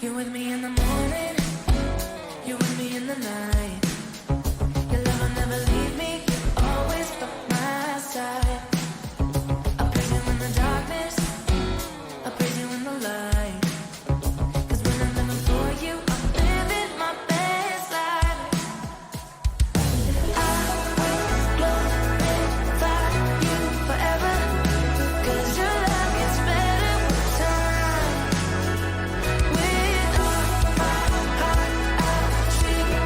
You're with me in the morning, you're with me in the night. Your love will never leave me, always by my side. I praise you in the darkness, I praise you in the light. 'Cause when I'm living for you, I'm living my best life. I will glorify you forever, 'cause your love gets better with time. With all my heart, I treat you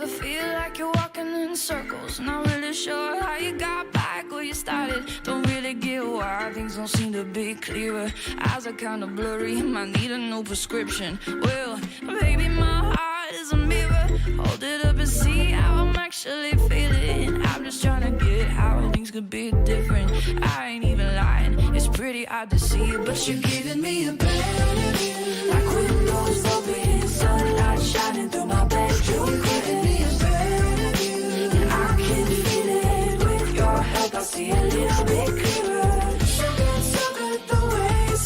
ever feel like you're walking in circles? Not really sure how you got back where you started. Don't really get why things don't seem to be clearer. Eyes are kind of blurry, might need a new prescription. Well, baby, my heart is a mirror. Hold it up and see how I'm actually feeling. I'm just trying to get how things could be different. I ain't even lying, it's pretty hard to see it, but you're giving me a better view. Like windows open, sunlight shining through my bedroom. You're giving me a better view, and I can feel it. With your help, I see a little bit clearer. Sugar, so good the way you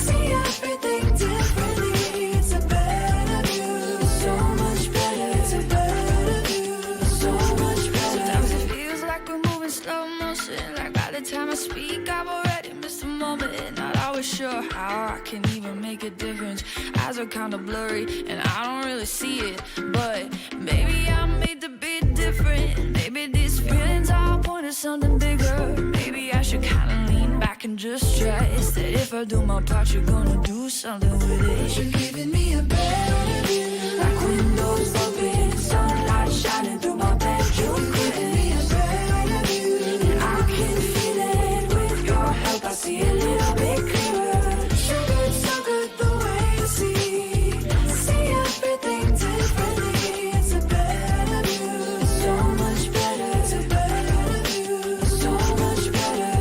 see everything differently. It's a better view, so much better. It's a better view, so much better. Sometimes it feels like we're moving slow motion. Like by the time I speak, I've already missed a moment. Not always sure how I can even make a difference. Eyes are kind of blurry and I don't really see it, but maybe I'm made to be different. Maybe these feelings all point to something bigger. Maybe I should kind of lean back and just trust that if I do my part, you're gonna do something with it. You're giving me a better view, like windows open, sunlight shining through my bedroom. You're giving me a better view, and I can feel it. With your help, I see a little bit clearer. Sugar, so good the way you see everything differently. It's a better view, so much better. It's a better view, so much better.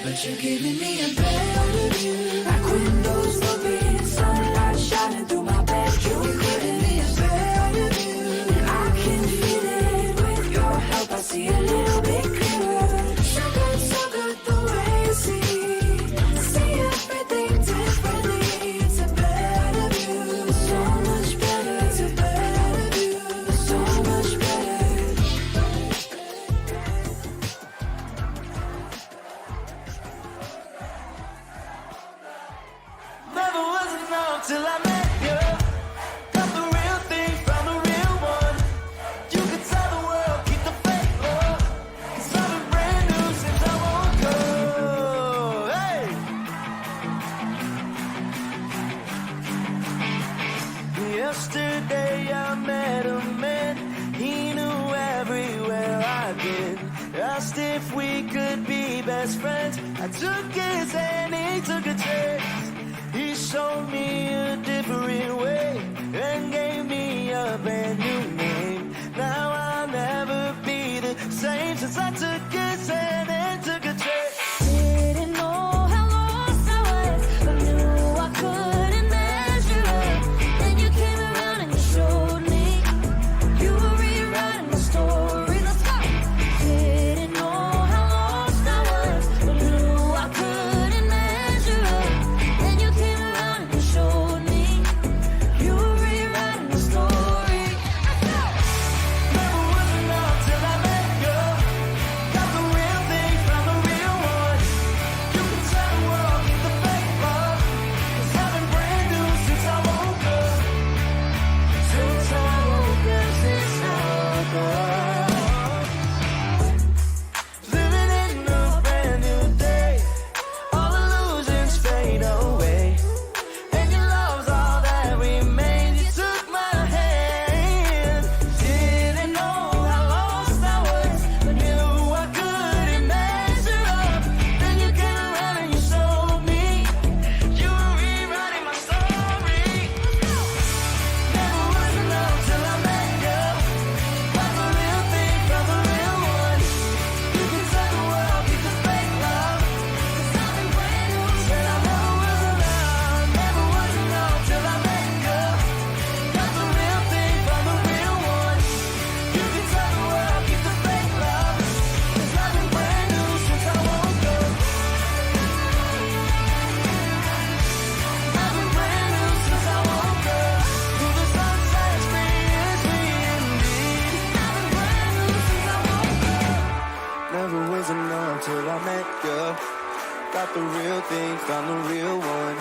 But you're giving me a better view, like windows open, sunlight shining through my bedroom. You're giving me a better view, and I can feel it. With your help, I see a little bit clearer. Sugar, so good the way you see everything differently. It's a better view, so much better. It's a better view, so much better. Never was enough till I met you. Got the real thing from the real one. You can tell the world, keep the fake love. 'Cause I've been brand new since I woke up. Hey! Yesterday I met a man. He knew everywhere I've been. Asked if we could be best friends. I took his hand, he took a chance. He showed me a different way and gave me a brand new name. Now I'll never be the same since I took his hand and took a chance. Didn't know how lost I was, but knew I couldn't measure up. Then you came around and you showed me you were rewriting the story. Let's go. Didn't know how lost I was, but knew I couldn't measure up. Then you came around and you showed me you were rewriting the story. Let's go. Never was enough till I met you. Got the real thing the real thing, found the real one.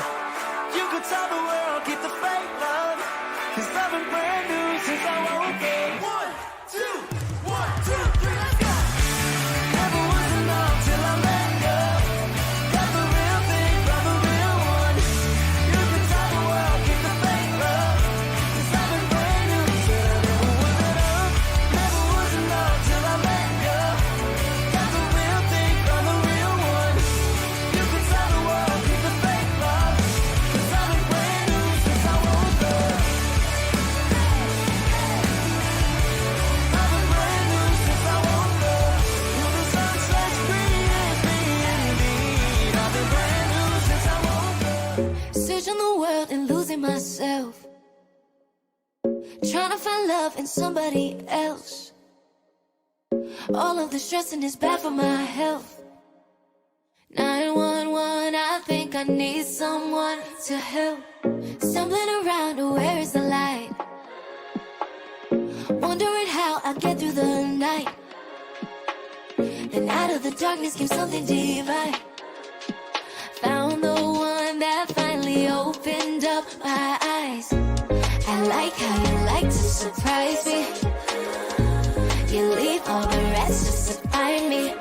You could tell the world, keep the fake love, 'cause I've been brand new since I woke up. 1, 2, 1, 2, 3, let's go. Never was enough till I let go. Got the real thing, found the real one. You could tell the world, keep the fake love, 'cause I've been brand new. Said I never was enough, never was enough till I let go. Got the real thing, found the real one. You could tell the world, keep the fake love, 'cause I've been brand new since I woke up. I've been brand new since I woke up. Till the sun sets free as me indeed. I've been brand new since I woke up. Searching the world and losing myself, trying to find love in somebody else. All of the stressing is bad for my health. 911, I think I need someone to help. Stumbling around, where is the light? Wondering how I get through the night. Then out of the darkness came something divine. Found the one that finally opened up my eyes. I like how you like to surprise me. You leave all the rest just to find me.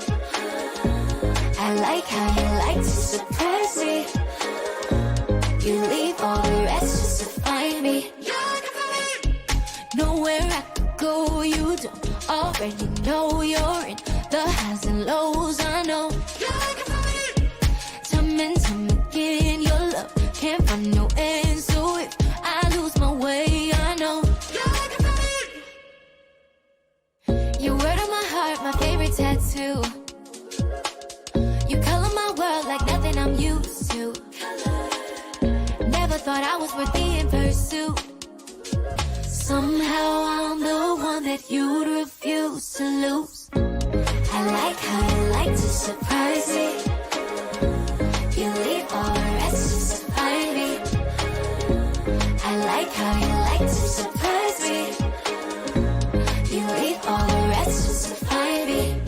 I like how you like to surprise me. You leave all the rest just to find me. Nowhere I could go, you don't already know you're in the highs and lows. I know. Time and time again, your love can't find no end. So if I lose my way, I know. Your word on my heart, my favorite tattoo. You color my world like nothing I'm used to. Never thought I was worth being pursued. Somehow I'm the one that you'd refuse to lose. I like how you like to surprise me. You leave all the rest just to find me. I like how you like to surprise me. You leave all the rest just to find me.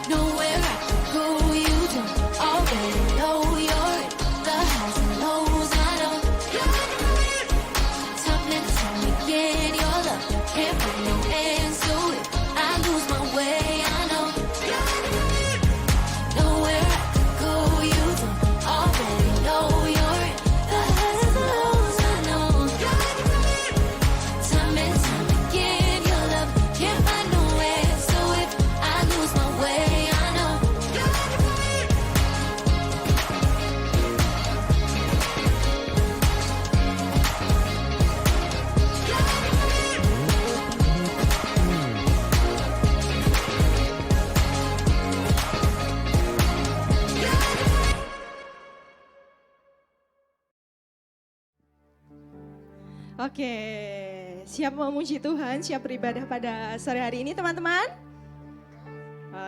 Nowhere I could go, you don't already know you're in the highs and lows. I know. Time and time again, your love can't find no end. So if I lose my way, I know. Nowhere I could go, you don't already know you're in the highs and lows. I know. Time and time again, your love can't find no end. So if I lose my way, I know. Oke, siap memuji Tuhan, siap beribadah pada sore hari ini teman-teman?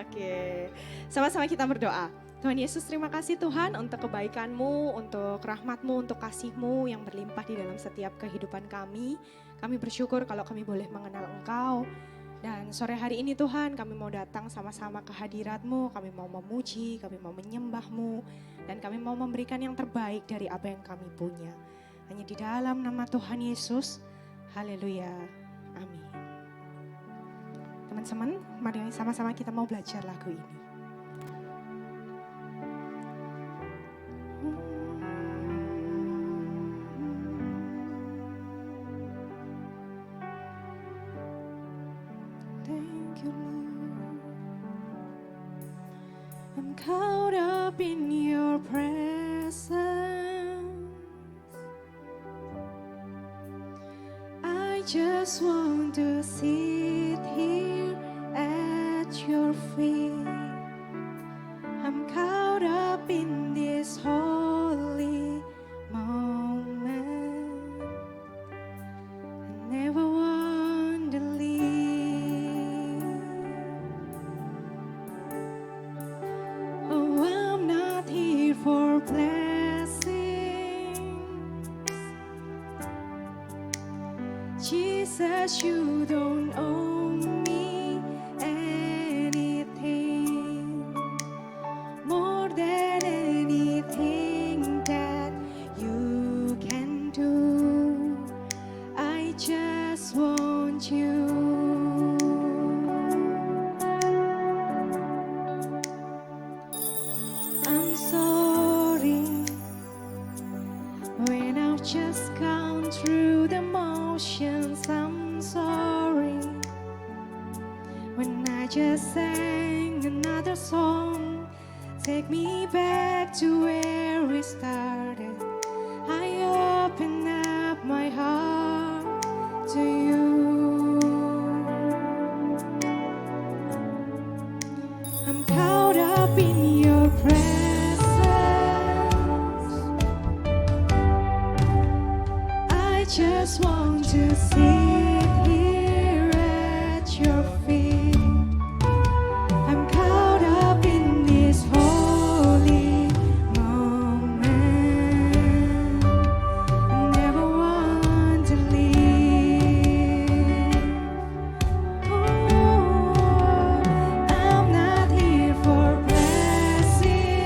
Oke, sama-sama kita berdoa. Tuhan Yesus, terima kasih Tuhan untuk kebaikan-Mu, untuk rahmat-Mu, untuk kasih-Mu yang berlimpah di dalam setiap kehidupan kami. Kami bersyukur kalau kami boleh mengenal Engkau. Dan sore hari ini Tuhan, kami mau datang sama-sama ke hadirat-Mu, kami mau memuji, kami mau menyembah-Mu, dan kami mau memberikan yang terbaik dari apa yang kami punya. Hanya di dalam nama Tuhan Yesus, haleluya, amin. Teman-teman, mari sama-sama kita mau belajar lagu ini. Thank you, Lord. I'm caught up in your presence. I just want to sit here at your feet. I'm caught up in this holy moment. I never want to leave. Oh, I'm not here for blessings. Jesus, you don't owe me anything more than just sang another song. Take me back to where we started. I open up my heart to you. I'm caught up in your presence. I just want to sit here at your feet. I'm caught up in this holy moment. I never want to leave. Oh, I'm not here for blessings.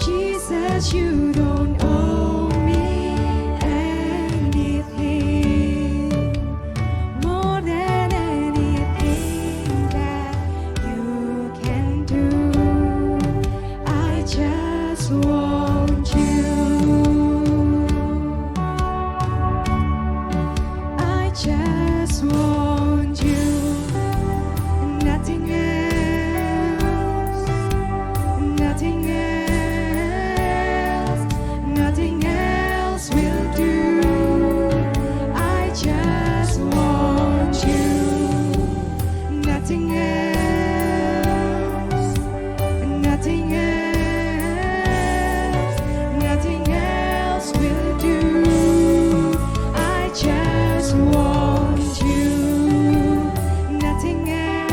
Jesus, you don't owe me anything more than anything that you can do. I just want you. I just want you. Nothing else. Nothing else. Nothing else will do. I just want you. Nothing else. Nothing else. Nothing else will do. I just want you. Nothing else.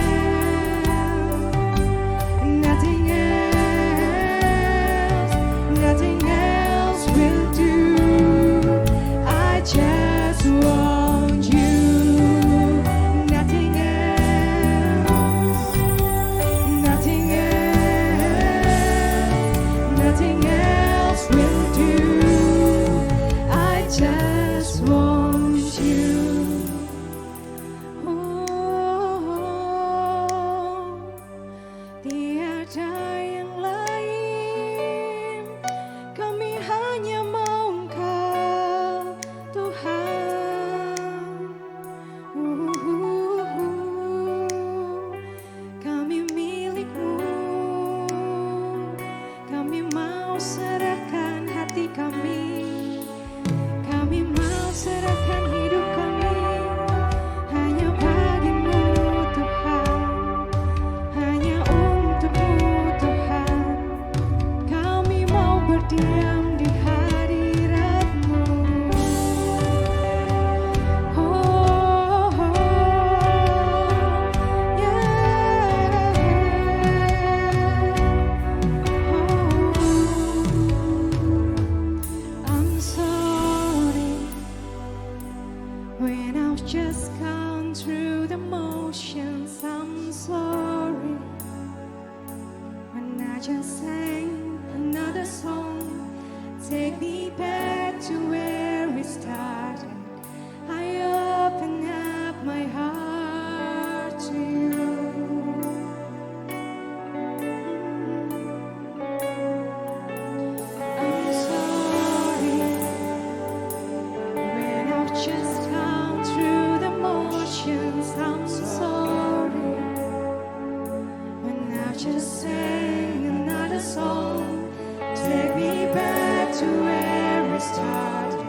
Nothing else. Nothing else will do. I just want you. Nothing else. Nothing else. Nothing else will do. I just want you. Oh, tiada yang lain. Kami hanya mau Engkau, Tuhan. Kami milik-Mu. Kami mau serahkan hati kami. Kami mau serahkan hidup kami hanya bagi-Mu, Tuhan. Hanya untuk-Mu, Tuhan. Kami mau berdiam di hadirat-Mu. Oh, I'm sorry when I've just gone through the motions. I'm sorry when I just sang another song. Take me back to where we started. I open up my heart to you. I'm sorry when I've just gone through the motions. I'm sorry when I just sang another song. Take me back to where we started.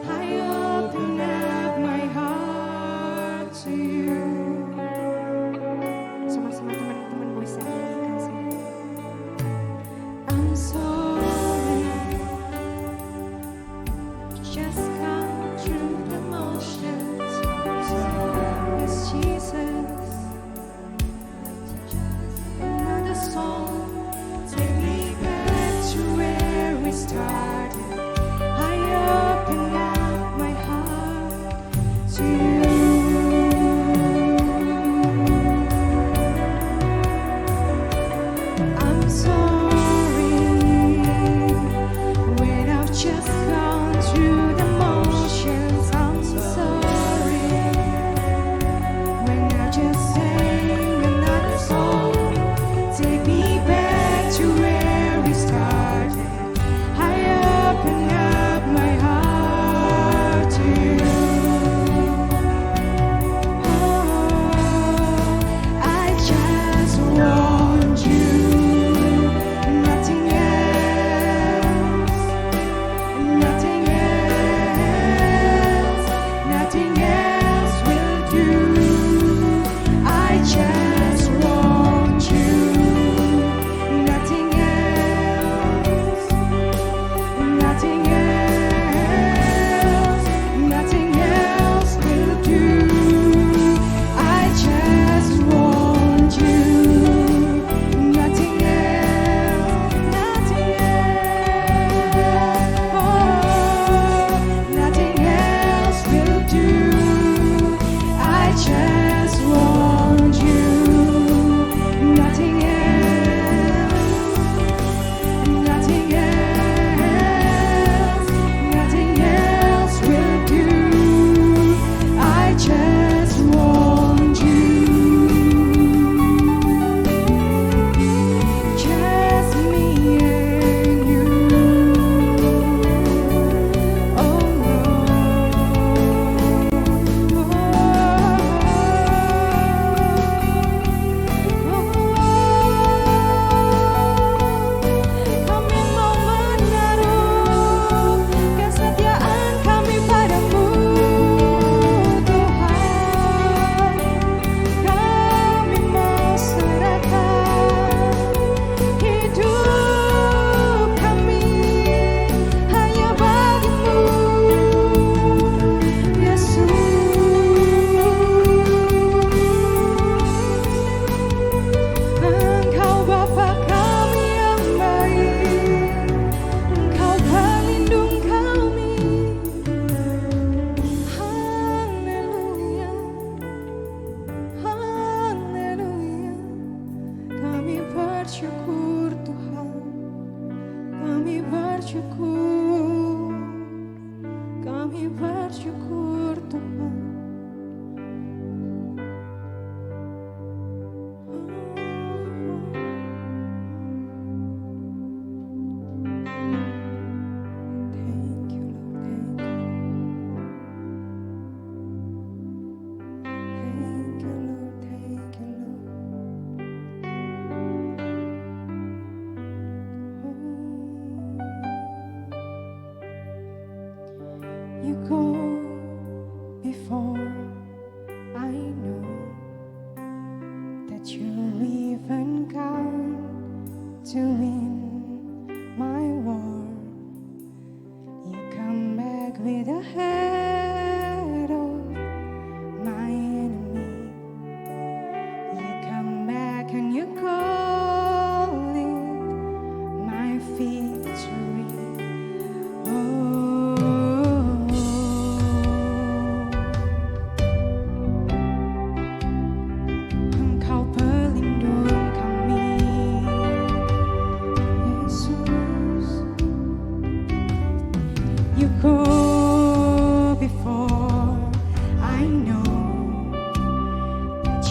I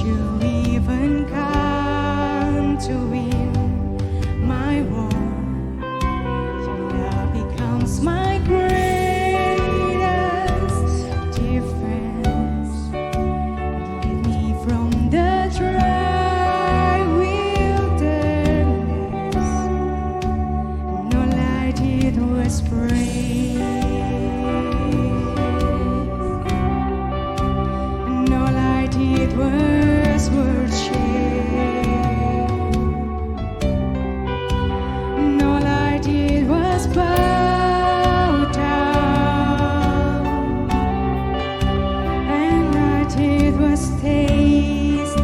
you even come to win my war. Your love becomes my greatest defense. Lead me from the dry wilderness, and all I did was pray, and all I did was worship, and all I did was bow down, and I did was stay still.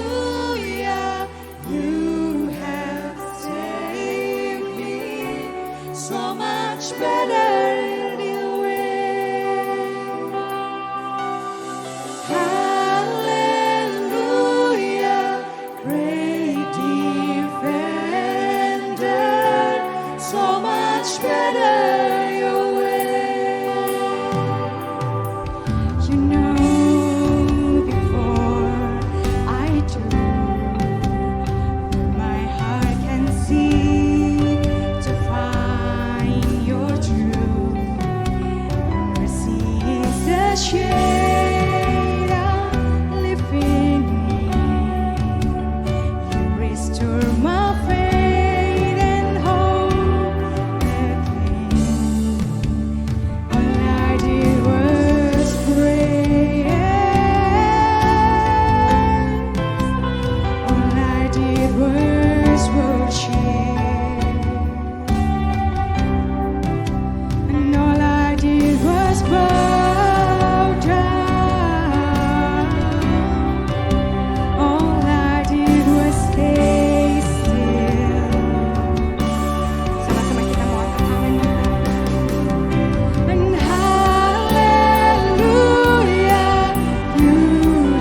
Hallelujah, you have saved me so much better the way. Hallelujah, great defender, so much better your way. You know before I do, my heart can see to find your truth. Mercy is the shade I live in me. You restore my faith and hope again. All I did was pray. All I did was worship, and all I did was bow down. All I did was stay still. Sama-sama kita mau angkat tangan kita. And hallelujah, you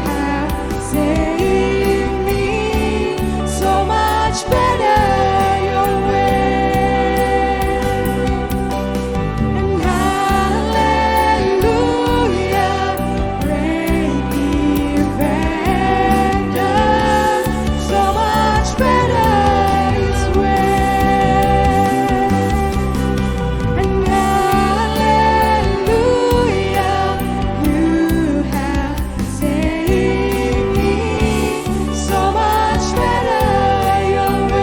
have saved me so much better your way. And hallelujah, great defender, so much better his way. And hallelujah, you have saved me so much better your way.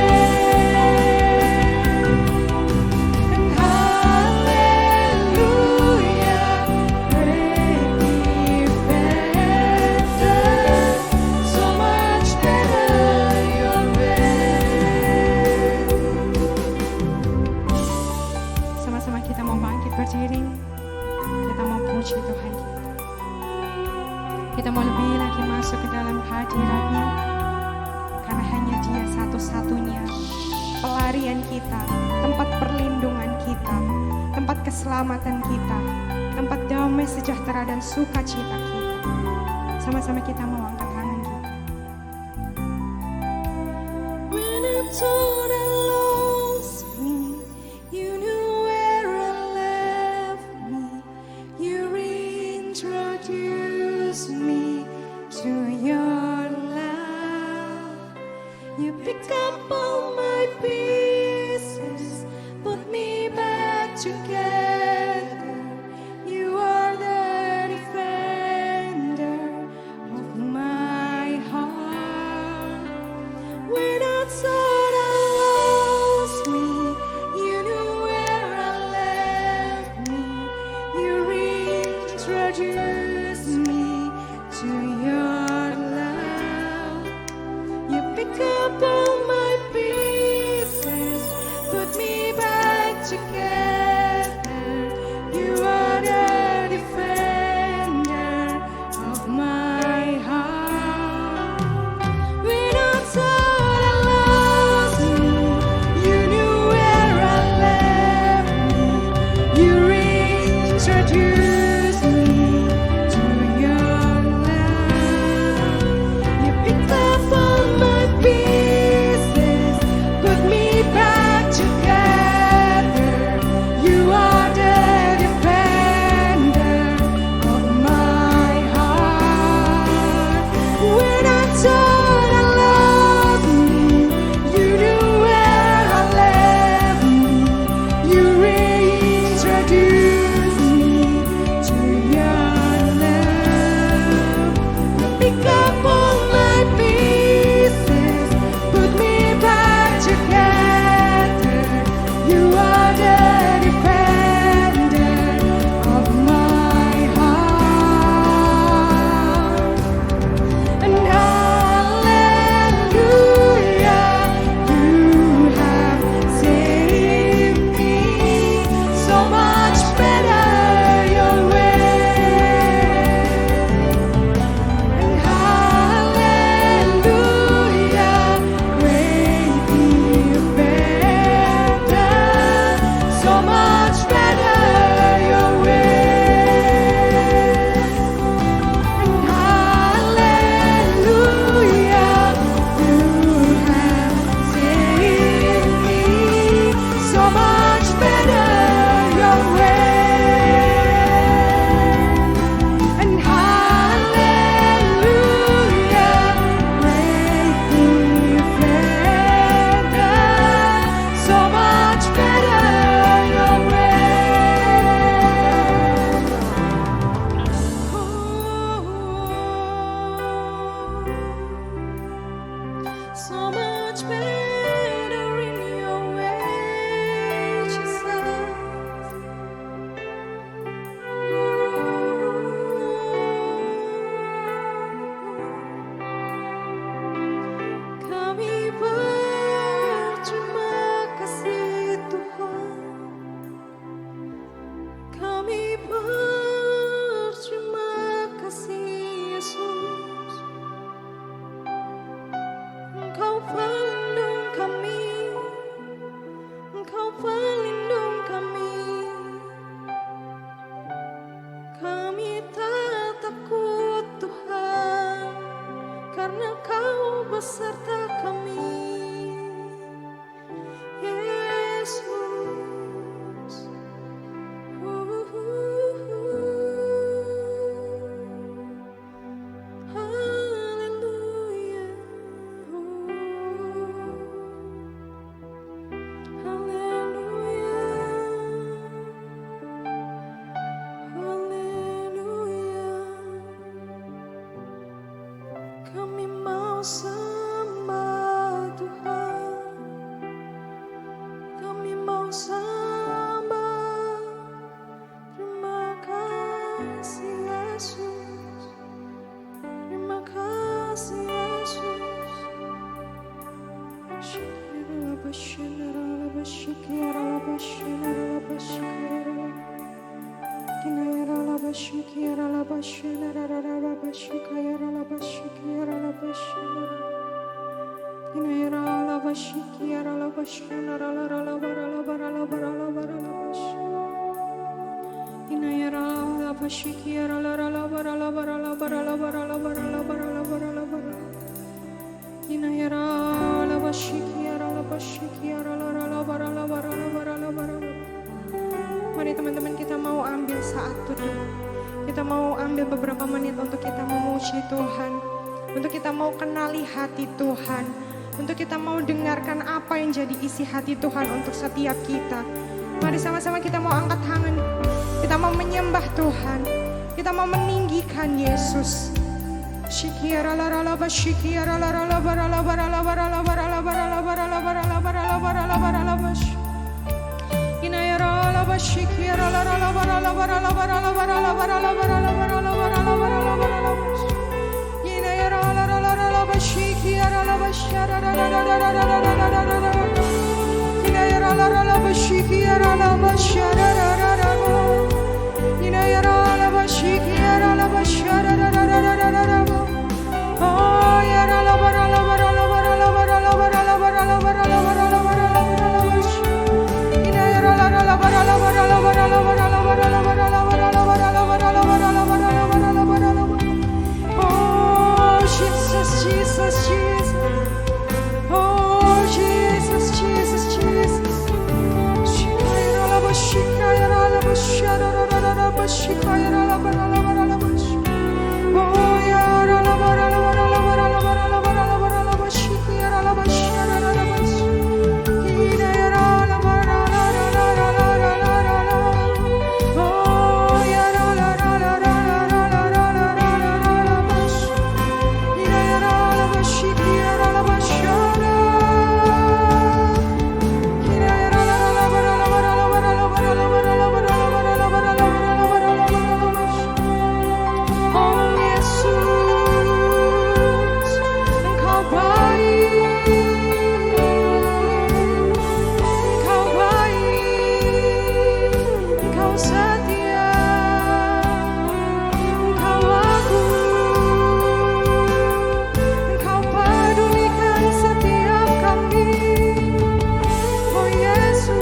And hallelujah, great defender, so much better your way. Sama-sama kita mau bangkit berdiri. Kita mau puji Tuhan kita. Kita mau lebih lagi masuk ke dalam hadirat-Nya, karena hanya Dia satu-satunya pelarian kita, tempat perlindungan kita, tempat keselamatan kita, tempat damai sejahtera dan sukacita kita. Sama-sama kita mau angkat tangan kita. When I'm total lost me, you knew where I left me. You reintroduced me to your love. You pick up all my pieces, put me back together. You are the defender of my heart. When I thought I lost me, you knew where I left me. You reintroduced me to your love. You pick up all my pieces, put me back together. beserta kami, Yesus. Haleluya, haleluya, haleluya. Kami mau sembah Tuhan, kami mau sembah. Terima kasih Yesus, terima kasih Yesus. Syikirala basyanarala basyikirala basyanarala basyikirala. Kinayarala basyikirala basyanarala basyikirala basyikirala basyanarala. Kinayarala basyikirala basyanarala barala barala barala barala basyanarala. Inayarala basyikirala barala barala barala barala barala barala barala barala. Inayarala basyikirala barala barala barala barala. Mari teman-teman, kita mau ambil saat teduh. Kita mau ambil beberapa menit untuk kita memuji Tuhan, untuk kita mau kenali hati Tuhan, untuk kita mau dengarkan apa yang jadi isi hati Tuhan untuk setiap kita. Mari sama-sama kita mau angkat tangan, kita mau menyembah Tuhan, kita mau meninggikan Yesus. Shikirala rala bashikirala rala barala barala barala barala barala barala barala barala barala barala bash. Inayarala bashikirala rala barala barala barala barala barala barala barala barala barala barala bash. Inayarala rala rala bashikirala bashara rala rala rala rala rala rala. Inayarala rala bashikirala bashara rala rala. Inayarala bashikirala bashara rala rala rala rala. Oh ya rala barala barala barala barala barala barala barala barala barala barala bash. Inayarala rala barala barala barala barala barala barala barala barala barala barala barala barala barala. Oh Jesus, Jesus, Jesus. Oh Jesus, Jesus, Jesus. Shikayarala bashikayarala bashara rala bashikayarala barala barala bash. Oh ya rala barala barala barala barala barala barala bashikayarala bashara rala bash. Inayarala barala rala rala rala rala. Oh ya rala rala rala rala rala rala rala bash. Inayarala bashikayarala bashara. Inayarala rala barala barala barala barala barala barala barala barala barala barala barala bash. Oh Yesus, Engkau baik, Engkau baik, Engkau setia, Engkau agung, Engkau pedulikan setiap kami. Oh Yesus,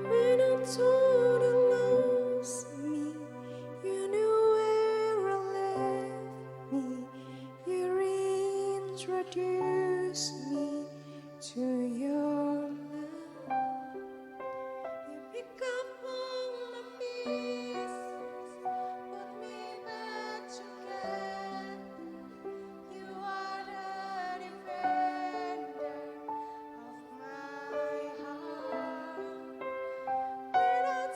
when I thought you lost me, you knew where I left me. You reintroduced me to your love. You pick up all my pieces, put me back together. You are the defender of my heart. When I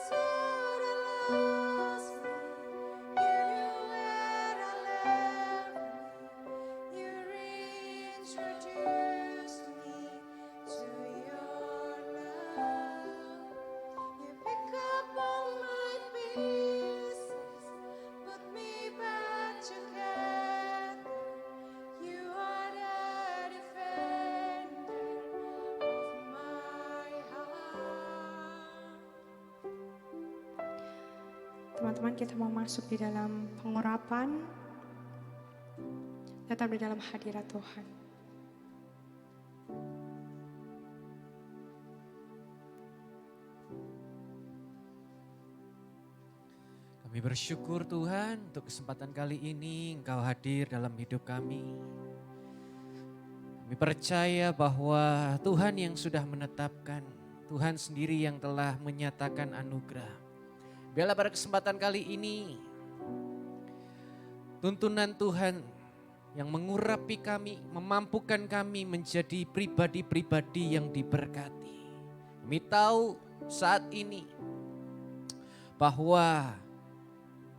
Teman-teman, kita mau masuk di dalam pengurapan, tetap di dalam hadirat Tuhan. Kami bersyukur Tuhan untuk kesempatan kali ini Engkau hadir dalam hidup kami. Kami percaya bahwa Tuhan yang sudah menetapkan, Tuhan sendiri yang telah menyatakan anugerah. Biarlah pada kesempatan kali ini, tuntunan Tuhan yang mengurapi kami, memampukan kami menjadi pribadi-pribadi yang diberkati. Kami tahu saat ini bahwa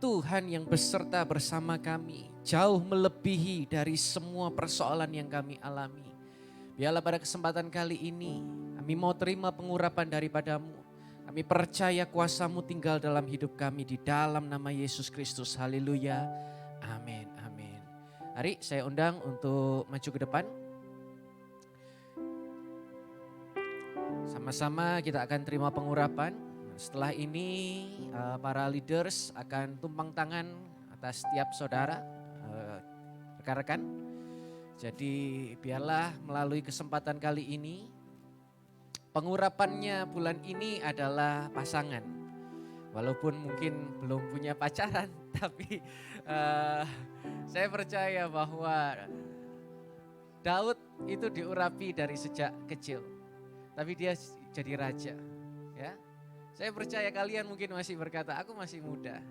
Tuhan yang beserta bersama kami jauh melebihi dari semua persoalan yang kami alami. Biarlah pada kesempatan kali ini kami mau terima pengurapan daripadamu. Kami percaya kuasa-Mu tinggal dalam hidup kami di dalam nama Yesus Kristus. Haleluya. Amin. Amin. Mari saya undang untuk maju ke depan. Sama-sama kita akan terima pengurapan. Setelah ini para leaders akan tumpang tangan atas setiap saudara, rekan-rekan. Jadi biarlah melalui kesempatan kali ini, pengurapannya bulan ini adalah pasangan. Walaupun mungkin belum punya pacaran, tapi saya percaya bahwa Daud itu diurapi dari sejak kecil. Tapi dia jadi raja, ya. Saya percaya kalian mungkin masih berkata, aku masih muda.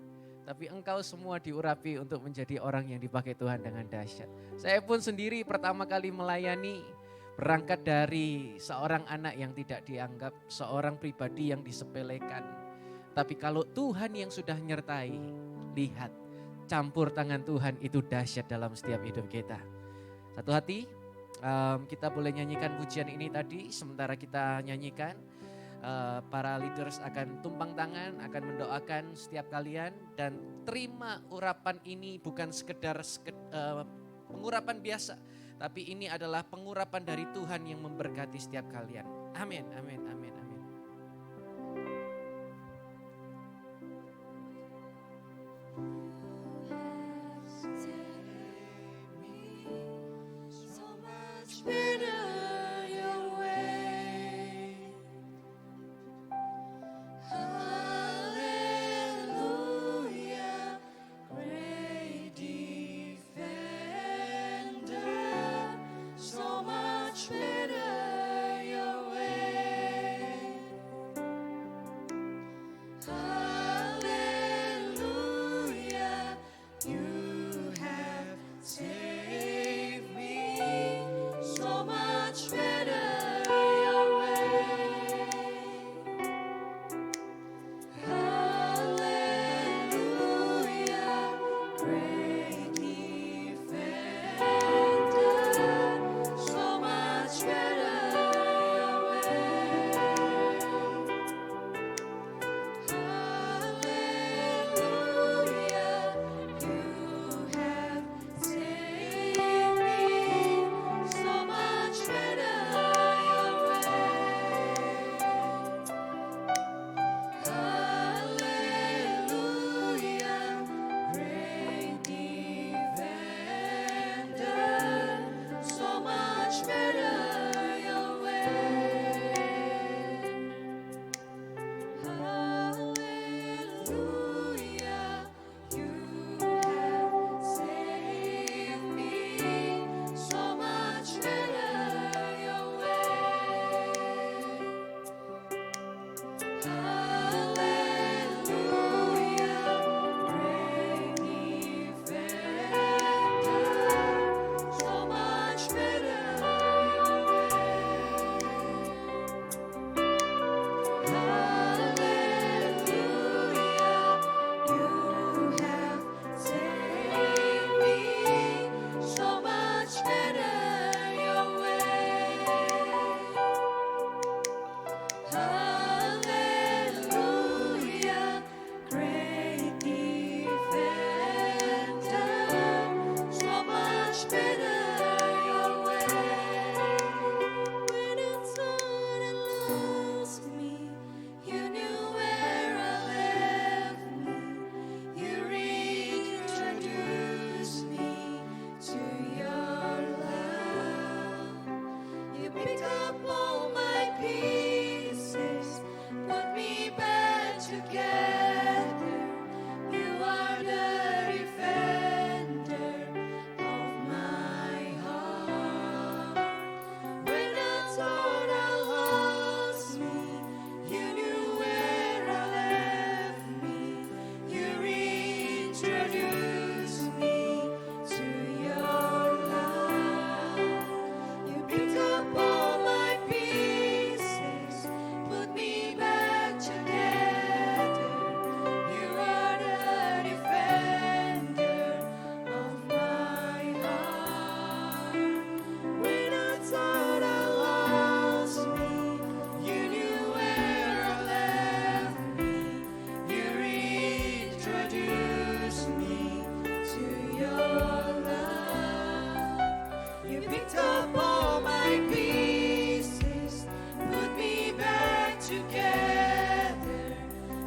Tapi engkau semua diurapi untuk menjadi orang yang dipakai Tuhan dengan dahsyat. Saya pun sendiri pertama kali melayani, berangkat dari seorang anak yang tidak dianggap, seorang pribadi yang disepelekan. Tapi kalau Tuhan yang sudah nyertai, lihat campur tangan Tuhan itu dahsyat dalam setiap hidup kita. Satu hati, kita boleh nyanyikan pujian ini tadi, sementara kita nyanyikan. Para leaders akan tumpang tangan, akan mendoakan setiap kalian dan terima urapan ini bukan sekedar pengurapan biasa, tapi ini adalah pengurapan dari Tuhan yang memberkati setiap kalian. Amin, amin, amin, amin. So much better your way. together.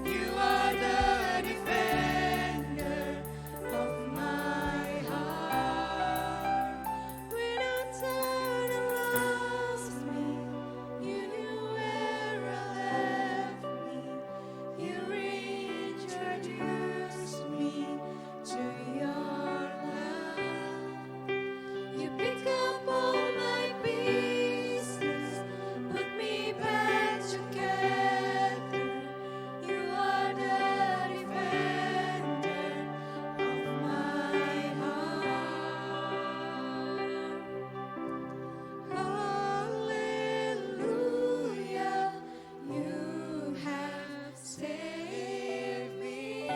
You are the defender of my heart. When I turned and lost me, you knew where I left me. You reintroduced me to your love. You pick up all my pieces, put me back together. You are the defender of my heart. Hallelujah, you have saved me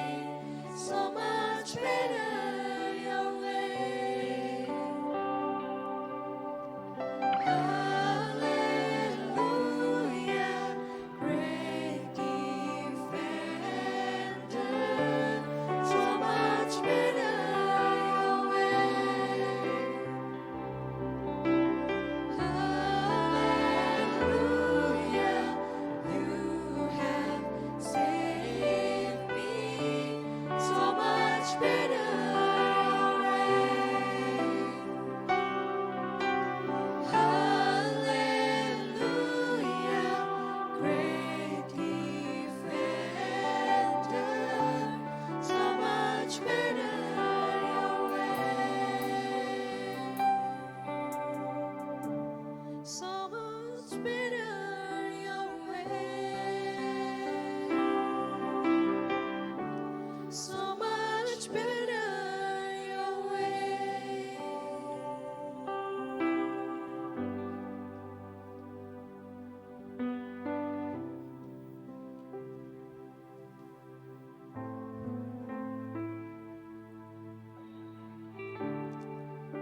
so much better your way. Hallelujah, great defender, so much better your way. Hallelujah, you have saved me so much better your way. Hallelujah, great defender, so much better your way. So much better your way. So much better your way.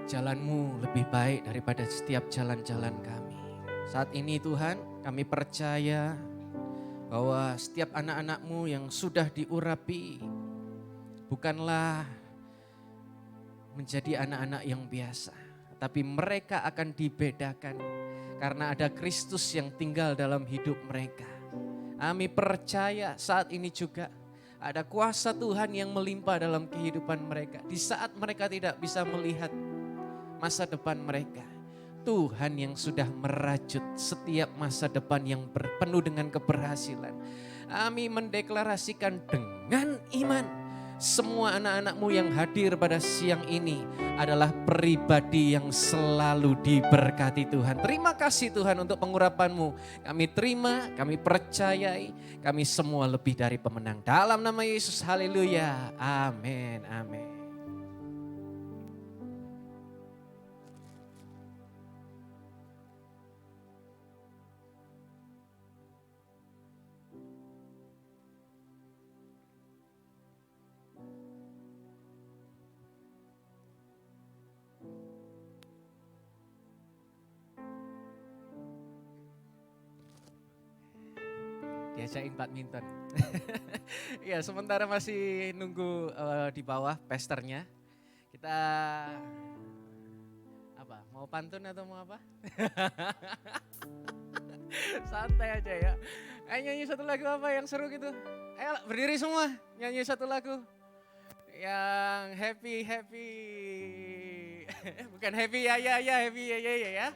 Jalan-Mu lebih baik daripada setiap jalan-jalan kami. Saat ini Tuhan, kami percaya bahwa setiap anak-anak-Mu yang sudah diurapi bukanlah menjadi anak-anak yang biasa, tapi mereka akan dibedakan karena ada Kristus yang tinggal dalam hidup mereka. Kami percaya saat ini juga ada kuasa Tuhan yang melimpah dalam kehidupan mereka. Di saat mereka tidak bisa melihat masa depan mereka, Tuhan yang sudah merajut setiap masa depan yang penuh dengan keberhasilan. Kami mendeklarasikan dengan iman, semua anak-anak-Mu yang hadir pada siang ini adalah pribadi yang selalu diberkati Tuhan. Terima kasih Tuhan untuk pengurapan-Mu. Kami terima, kami percayai, kami semua lebih dari pemenang. Dalam nama Yesus, haleluya, amin, amin. Diajakin badminton. Ya, sementara masih nunggu di bawah pesternya. Kita apa? Mau pantun atau mau apa? Santai aja ya. Ayo nyanyi satu lagu apa yang seru gitu? Ayo berdiri semua, nyanyi satu lagu. Yang happy. Bukan happy ya, happy ya.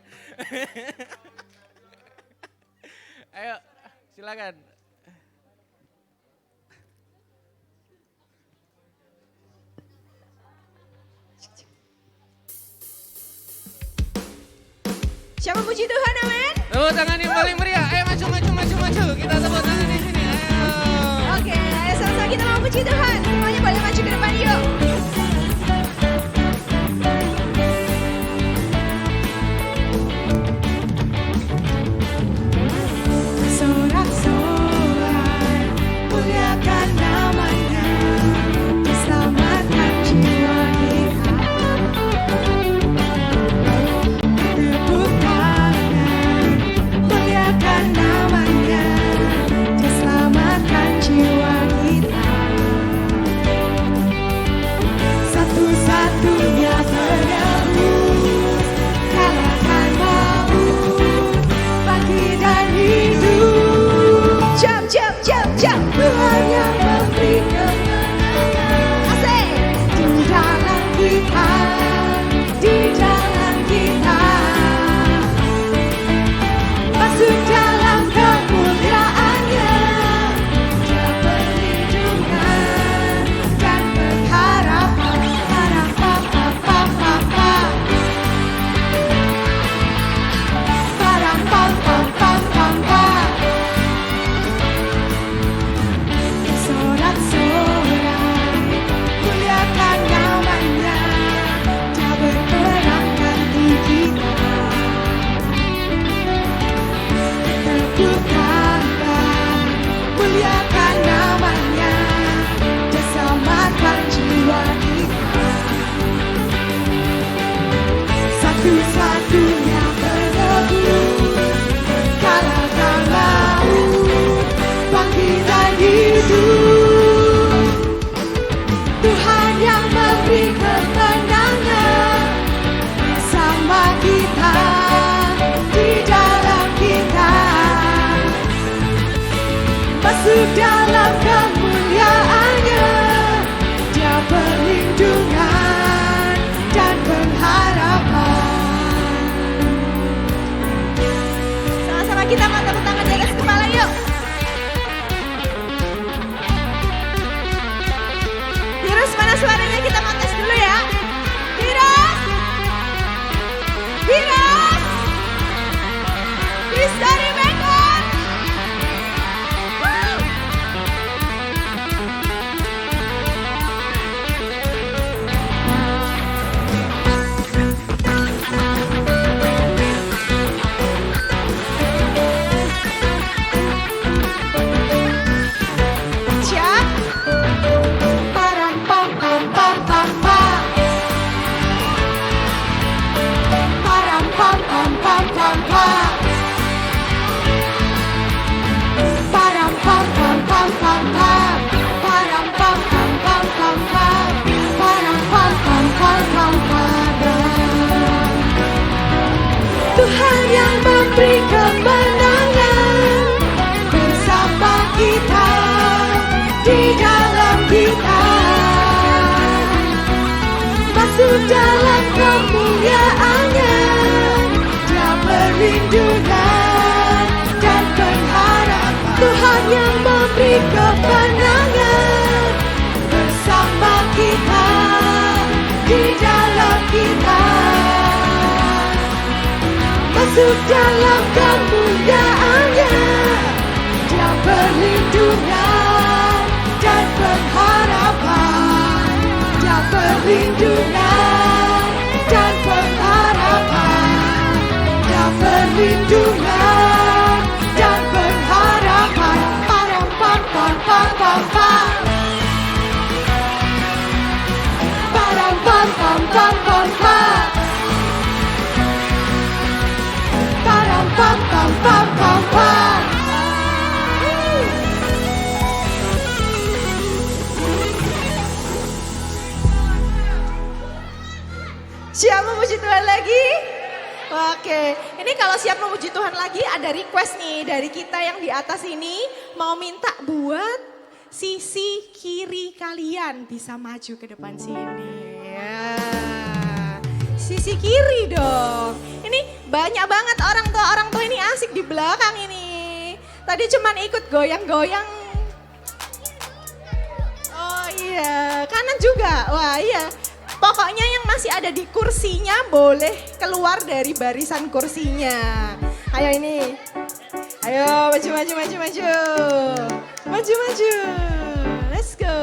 Ayo, silakan. Siapa puji Tuhan, amin. Tepuk tangan yang paling meriah. Ayo maju. Kita tepuk tangan di sini. Ayo. Oke, ayo sama-sama kita mau puji Tuhan. Semuanya boleh maju ke depan yuk. Sorak-sorai, muliakan namanya, selamatkan jiwa kita. Tepuk tangan, muliakan namanya. masuk dalam kemuliaannya. Dia perlindungan dan pengharapan. Sama-sama kita mau tepuk tangan di atas kepala yuk. Virus mana suaranya, kita mau tes dulu ya. Virus, virus, bisa dipegang. Woo. Siap? Parang pam pam pam pam pam. Parang pam pam pam pam pam. Parang pam pam pam pam pam. Parang pam pam pam pam pam. Parang pam pam pam pam pam. Tuhan yang memberi kemenangan bersama kita, di dalam kita, masuk dalam kemuliaannya. Dia perlindungan dan pengharapan. Tuhan yang memberi kemenangan bersama kita, di dalam kita, masuk dalam kemuliaannya. Dia perlindungan dan pengharapan. Dia perlindungan dan pengharapan. Dia perlindungan dan pengharapan. Parang pam pam pam pam pam. Parang pam pam pam pam pam. Parang pam pam pam pam pam. Siap memuji Tuhan lagi? Oke, ini kalau siap memuji Tuhan lagi ada request nih dari kita yang di atas ini. Mau minta buat sisi kiri kalian bisa maju ke depan sini. Ya. Sisi kiri dong. Ini banyak banget orang tua ini asik di belakang ini. Tadi cuman ikut goyang-goyang. Oh iya, kanan juga. Wah iya. Pokoknya yang masih ada di kursinya boleh keluar dari barisan kursinya. Ayo ini. Ayo maju maju maju maju. Maju maju. Let's go.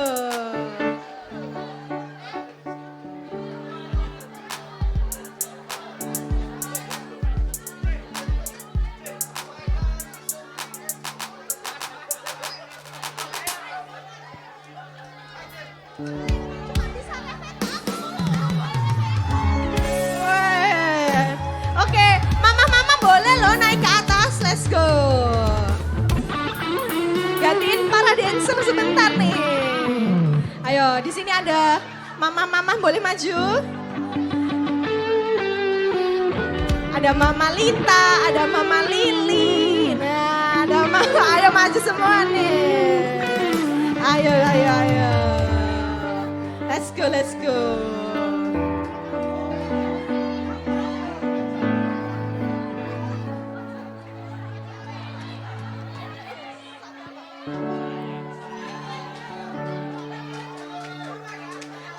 Oke, mama-mama boleh loh naik ke atas, let's go. Gantiin para dancer sebentar nih. Ayo, di sini ada mama-mama boleh maju. Ada Mama Lita, ada Mama Lili. Nah, ada Mama, ayo maju semua nih. Ayo, ayo, ayo. Let's go, let's go.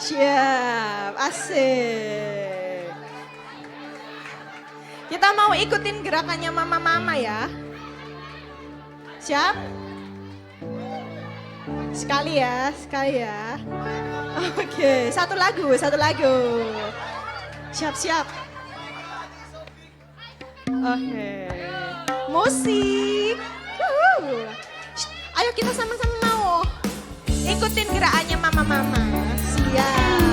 Siap, asik. Kita mau ikutin gerakannya mama-mama ya. Siap? Sekali ya, sekali ya. Oke, satu lagu, satu lagu. Siap-siap. Oke, musik. Shh, ayo kita sama-sama mau ikutin gerakannya mama-mama. Siap.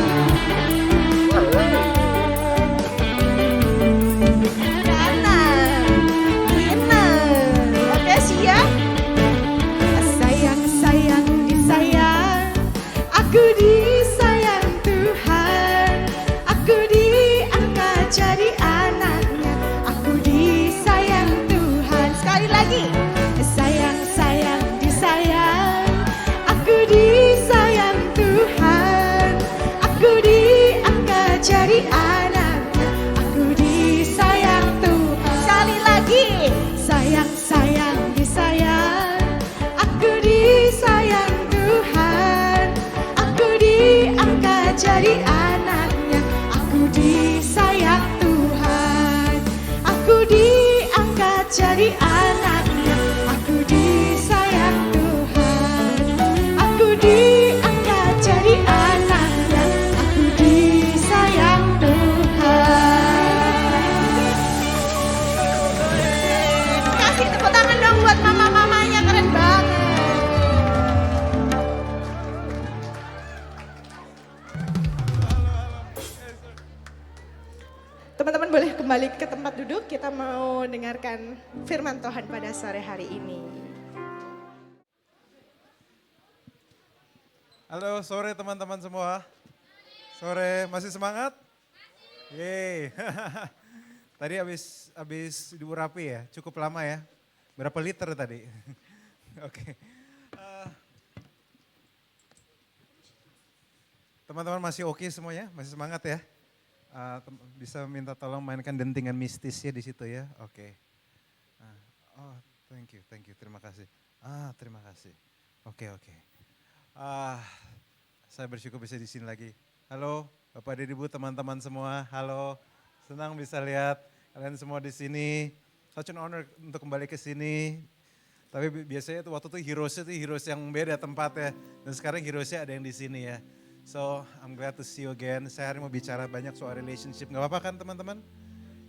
Kanan, kanan. Oke, siap. Sayang, sayang, disayang. Aku disayang Tuhan. Aku diangkat jadi anaknya. Aku disayang Tuhan. Sekali lagi. Sayang, sayang, disayang. kembali ke tempat duduk, kita mau dengarkan firman Tuhan pada sore hari ini. Halo, sore teman-teman semua. Sore, masih semangat? Yeay. Tadi habis diurapi ya, cukup lama ya. Berapa liter tadi? Oke. Teman-teman masih oke semuanya? Masih semangat ya? Bisa minta tolong mainkan dentingan mistisnya di situ ya? Oke. Oh, thank you, terima kasih. Terima kasih. Oke. Saya bersyukur bisa di sini lagi. Halo, Bapak, Ibu, teman-teman semua. Halo, senang bisa lihat kalian semua di sini. Such an honor untuk kembali ke sini. Tapi biasanya waktu itu heroes yang beda tempatnya. Dan sekarang heroesnya ada yang di sini ya. So, I'm glad to see you again. Saya hari mau bicara banyak soal relationship. Gak apa-apa kan teman-teman?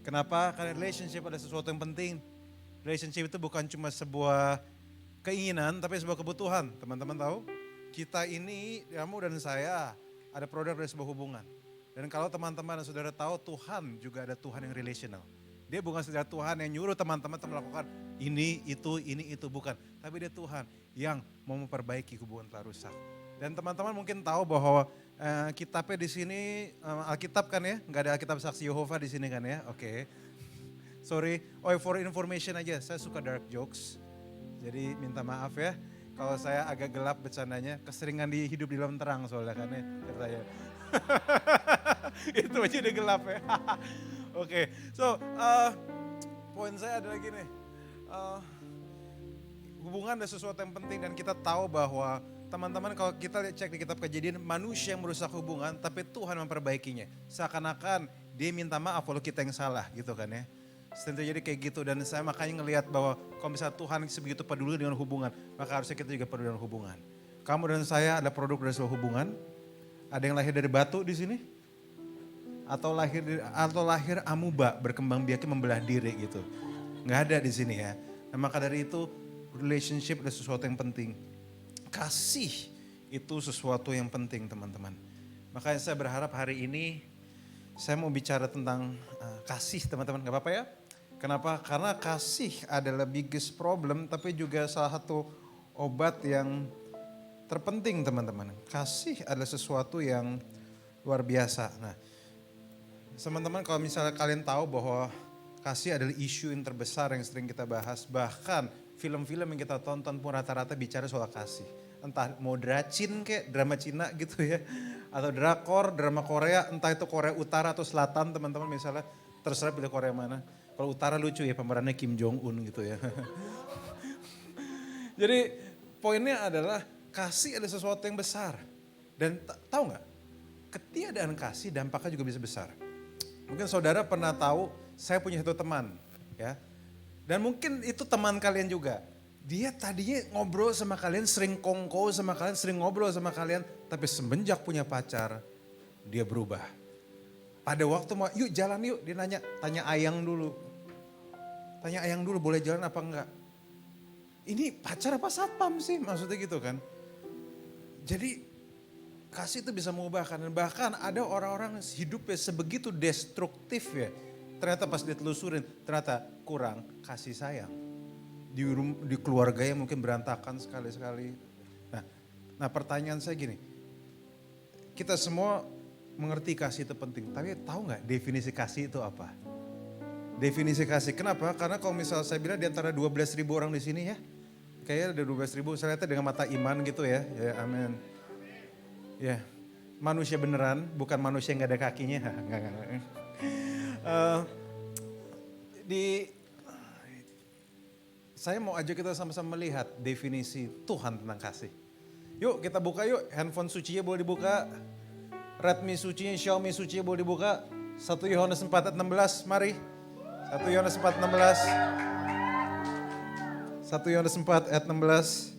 Kenapa? Karena relationship ada sesuatu yang penting. Relationship itu bukan cuma sebuah keinginan, tapi sebuah kebutuhan. Teman-teman tahu? Kita ini, kamu dan saya, ada produk dari sebuah hubungan. Dan kalau teman-teman dan saudara tahu, Tuhan juga ada Tuhan yang relational. Dia bukan saudara Tuhan yang nyuruh teman-teman melakukan ini, itu, bukan. Tapi dia Tuhan yang mau memperbaiki hubungan telah rusak. Dan teman-teman mungkin tahu bahwa kitabnya di sini, Alkitab kan ya, nggak ada Alkitab Saksi Yehova di sini kan ya, oke. Sorry, for information aja, saya suka dark jokes. Jadi minta maaf ya, kalau saya agak gelap bercandanya, keseringan hidup di dalam terang soalnya kan ya, katanya. Itu aja udah gelap ya. Oke, so poin saya adalah gini, hubungan ada sesuatu yang penting dan kita tahu bahwa teman-teman kalau kita cek di kitab Kejadian, manusia yang merusak hubungan tapi Tuhan memperbaikinya. Seakan-akan dia minta maaf kalau kita yang salah gitu kan ya. Sering terjadi kayak gitu dan saya makanya ngelihat bahwa kalau misalnya Tuhan sebegitu peduli dengan hubungan, maka harusnya kita juga peduli dengan hubungan. Kamu dan saya ada produk dari sebuah hubungan. Ada yang lahir dari batu di sini? Atau lahir amuba berkembang biaknya membelah diri gitu. Nggak ada di sini ya. Nah, maka dari itu relationship ada sesuatu yang penting. Kasih itu sesuatu yang penting teman-teman. Makanya saya berharap hari ini saya mau bicara tentang kasih teman-teman, gak apa-apa ya? Kenapa? Karena kasih adalah biggest problem tapi juga salah satu obat yang terpenting teman-teman. Kasih adalah sesuatu yang luar biasa. Nah, teman-teman kalau misalnya kalian tahu bahwa kasih adalah isu yang terbesar yang sering kita bahas. Bahkan film-film yang kita tonton pun rata-rata bicara soal kasih. Entah mau dracin kayak drama Cina gitu ya. Atau drakor, drama Korea, entah itu Korea Utara atau Selatan teman-teman misalnya. Terserah pilih Korea mana. Kalau Utara lucu ya pemerannya Kim Jong Un gitu ya. Jadi poinnya adalah kasih ada sesuatu yang besar. Dan tahu nggak? Ketiadaan kasih dampaknya juga bisa besar. Mungkin saudara pernah tahu saya punya satu teman ya. Dan mungkin itu teman kalian juga. Dia tadinya ngobrol sama kalian, sering kongko sama kalian, sering ngobrol sama kalian. Tapi semenjak punya pacar, dia berubah. Pada waktu mau, yuk jalan yuk, dia nanya, tanya Ayang dulu. Tanya Ayang dulu, boleh jalan apa enggak? Ini pacar apa satpam sih? Maksudnya gitu kan. Jadi kasih itu bisa mengubahkan. Dan bahkan ada orang-orang hidupnya sebegitu destruktif ya. Ternyata pas ditelusurin, ternyata kurang kasih sayang. Di keluarganya mungkin berantakan sekali-sekali. Nah pertanyaan saya gini, kita semua mengerti kasih itu penting, tapi tahu nggak definisi kasih itu apa? Definisi kasih, kenapa? Karena kalau misalnya saya bilang di antara 12.000 orang di sini ya, kayaknya ada 12.000, saya lihat dengan mata iman gitu ya, ya amin. Ya, manusia beneran, bukan manusia yang nggak ada kakinya. Enggak. Saya mau ajak kita sama-sama melihat definisi Tuhan tentang kasih. Yuk kita buka yuk, handphone sucinya boleh dibuka. Redmi sucinya, Xiaomi sucinya boleh dibuka. 1 Yohanes 4 ayat 16, mari. 1 Yohanes 4 16. 1 Yohanes 4 ayat 16.